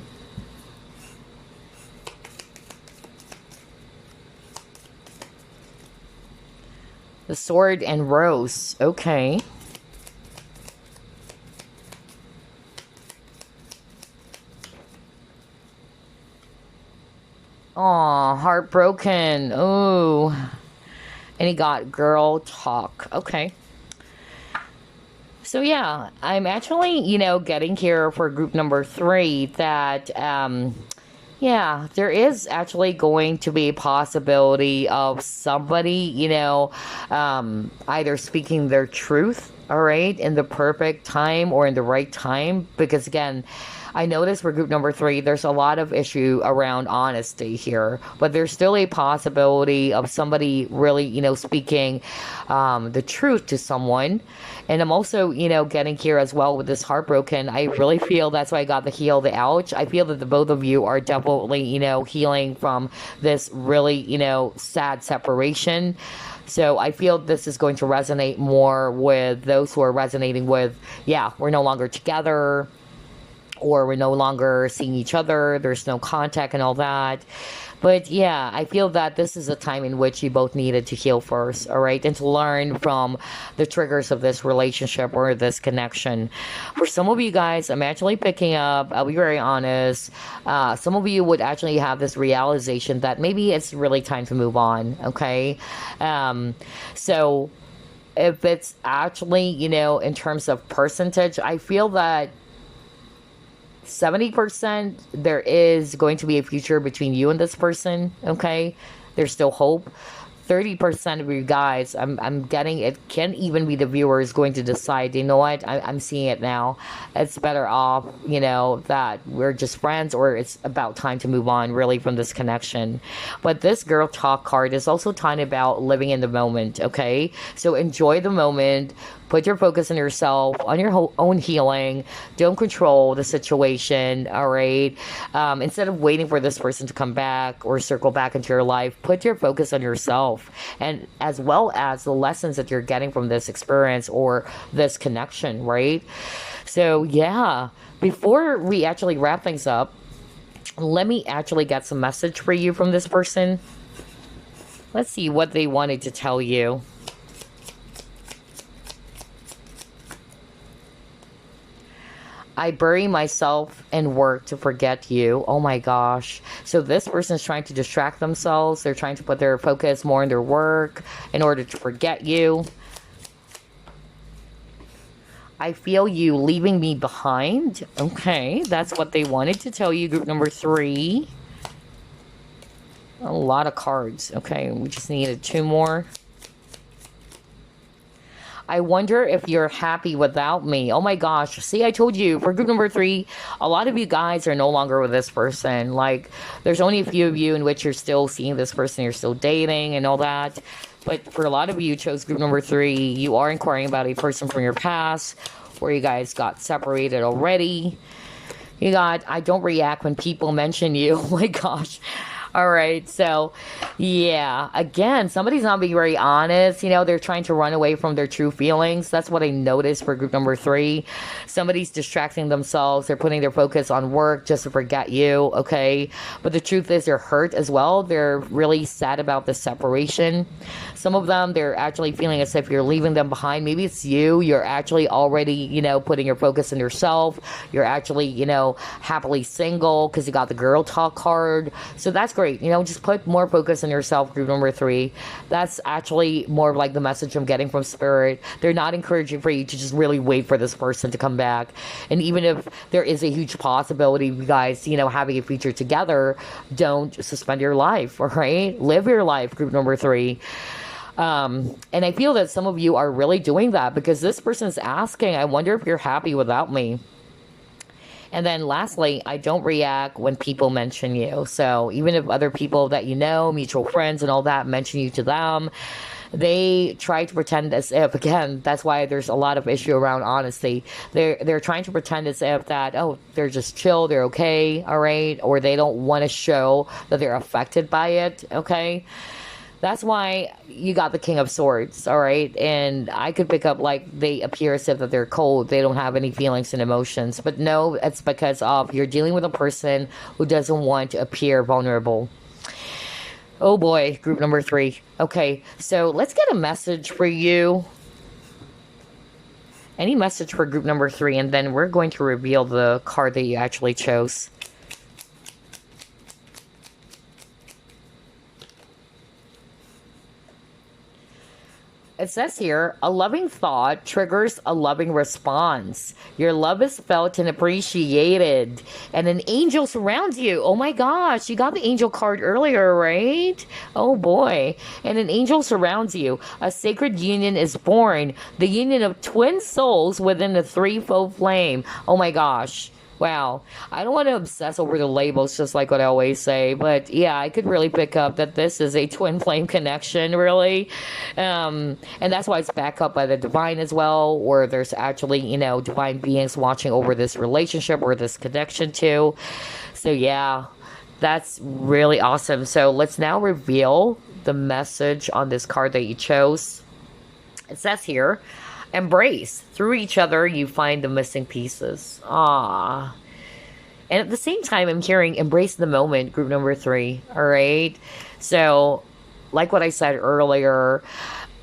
The Sword and Rose. Okay. Aw, heartbroken. Oh. And he got girl talk. Okay. So yeah, I'm actually, getting here for group number 3 that yeah, there is actually going to be a possibility of somebody, either speaking their truth, all right, in the perfect time or in the right time. Because again, I noticed for group number 3, there's a lot of issue around honesty here, but there's still a possibility of somebody really, speaking the truth to someone. And I'm also, getting here as well with this heartbroken. I really feel that's why I got the heal, the ouch. I feel that the both of you are definitely, healing from this really, sad separation. So I feel this is going to resonate more with those who are resonating with, yeah, we're no longer together, or we're no longer seeing each other, there's no contact and all that. But yeah, I feel that this is a time in which you both needed to heal first, all right, and to learn from the triggers of this relationship or this connection. For some of you guys, I'm actually picking up, I'll be very honest, some of you would actually have this realization that maybe it's really time to move on, okay? So if it's actually, in terms of percentage, I feel that 70% there is going to be a future between you and this person. Okay, there's still hope. 30% of you guys, I'm getting it, can even be the viewers going to decide, you know what, I'm seeing it now, it's better off, that we're just friends, or it's about time to move on really from this connection. But this girl talk card is also talking about living in the moment. Okay, so enjoy the moment, put your focus on yourself, on your own healing. Don't control the situation, all right? Instead of waiting for this person to come back or circle back into your life, put your focus on yourself, and as well as the lessons that you're getting from this experience or this connection, right? So yeah, before we actually wrap things up, let me actually get some message for you from this person. Let's see what they wanted to tell you. I bury myself in work to forget you. Oh my gosh. So this person is trying to distract themselves. They're trying to put their focus more in their work in order to forget you. I feel you leaving me behind. Okay, that's what they wanted to tell you, group number 3. A lot of cards. Okay, we just needed 2 more. I wonder if you're happy without me. Oh my gosh. See, I told you, for group number 3, a lot of you guys are no longer with this person. Like, there's only a few of you in which you're still seeing this person, you're still dating and all that. But for a lot of you who chose group number 3, you are inquiring about a person from your past, where you guys got separated already. You got, I don't react when people mention you. Oh my gosh. All right, so yeah, again, somebody's not being very honest. They're trying to run away from their true feelings. That's what I noticed for group number three. Somebody's distracting themselves. They're putting their focus on work just to forget you, okay? But the truth is, they're hurt as well. They're really sad about the separation. Some of them, they're actually feeling as if you're leaving them behind. Maybe it's you. You're actually already, putting your focus on yourself. You're actually, happily single because you got the girl talk card. So that's great. Just put more focus on yourself, group number three. That's actually more like the message I'm getting from spirit. They're not encouraging for you to just really wait for this person to come back. And even if there is a huge possibility of you guys, having a future together, don't suspend your life, all right? Live your life, group number three. And I feel that some of you are really doing that because this person's asking, I wonder if you're happy without me. And then lastly, I don't react when people mention you. So even if other people that mutual friends and all that, mention you to them, they try to pretend as if, again, that's why there's a lot of issue around honesty. They're trying to pretend as if that, oh, they're just chill, they're okay, all right, or they don't want to show that they're affected by it, okay? That's why you got the King of Swords, all right? And I could pick up like they appear as if that they're cold. They don't have any feelings and emotions. But no, it's because of you're dealing with a person who doesn't want to appear vulnerable. Oh boy, group number three. Okay, so let's get a message for you. Any message for group number three, and then we're going to reveal the card that you actually chose. It says here, a loving thought triggers a loving response. Your love is felt and appreciated. And an angel surrounds you. Oh my gosh, you got the angel card earlier, right? Oh boy. And an angel surrounds you. A sacred union is born. The union of twin souls within the threefold flame. Oh my gosh. Wow. I don't want to obsess over the labels, just like what I always say, but yeah, I could really pick up that this is a twin flame connection, really. And that's why it's backed up by the divine as well, or there's actually, divine beings watching over this relationship or this connection too. So yeah, that's really awesome. So let's now reveal the message on this card that you chose. It says here, embrace. Through each other, you find the missing pieces. Ah. And at the same time, I'm hearing embrace the moment, group number three. All right. So, like what I said earlier,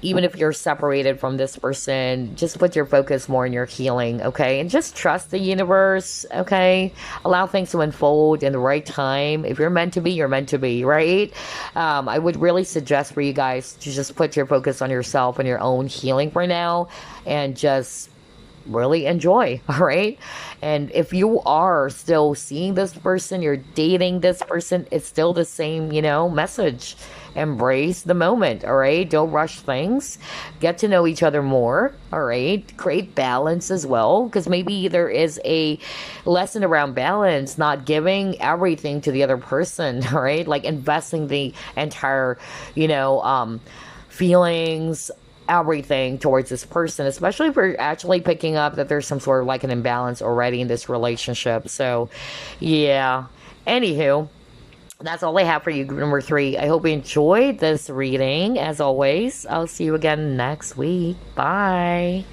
even if you're separated from this person, just put your focus more on your healing, okay? And just trust the universe, okay? Allow things to unfold in the right time. If you're meant to be, you're meant to be, right? I would really suggest for you guys to just put your focus on yourself and your own healing for now and just really enjoy, all right? And if you are still seeing this person, you're dating this person, it's still the same, message. Embrace the moment, all right? Don't rush things. Get to know each other more, all right? Create balance as well, because maybe there is a lesson around balance, not giving everything to the other person, all right? Like investing the entire, feelings, everything towards this person, especially if you're actually picking up that there's some sort of like an imbalance already in this relationship. So, yeah. Anywho, that's all I have for you, group number three. I hope you enjoyed this reading. As always, I'll see you again next week. Bye.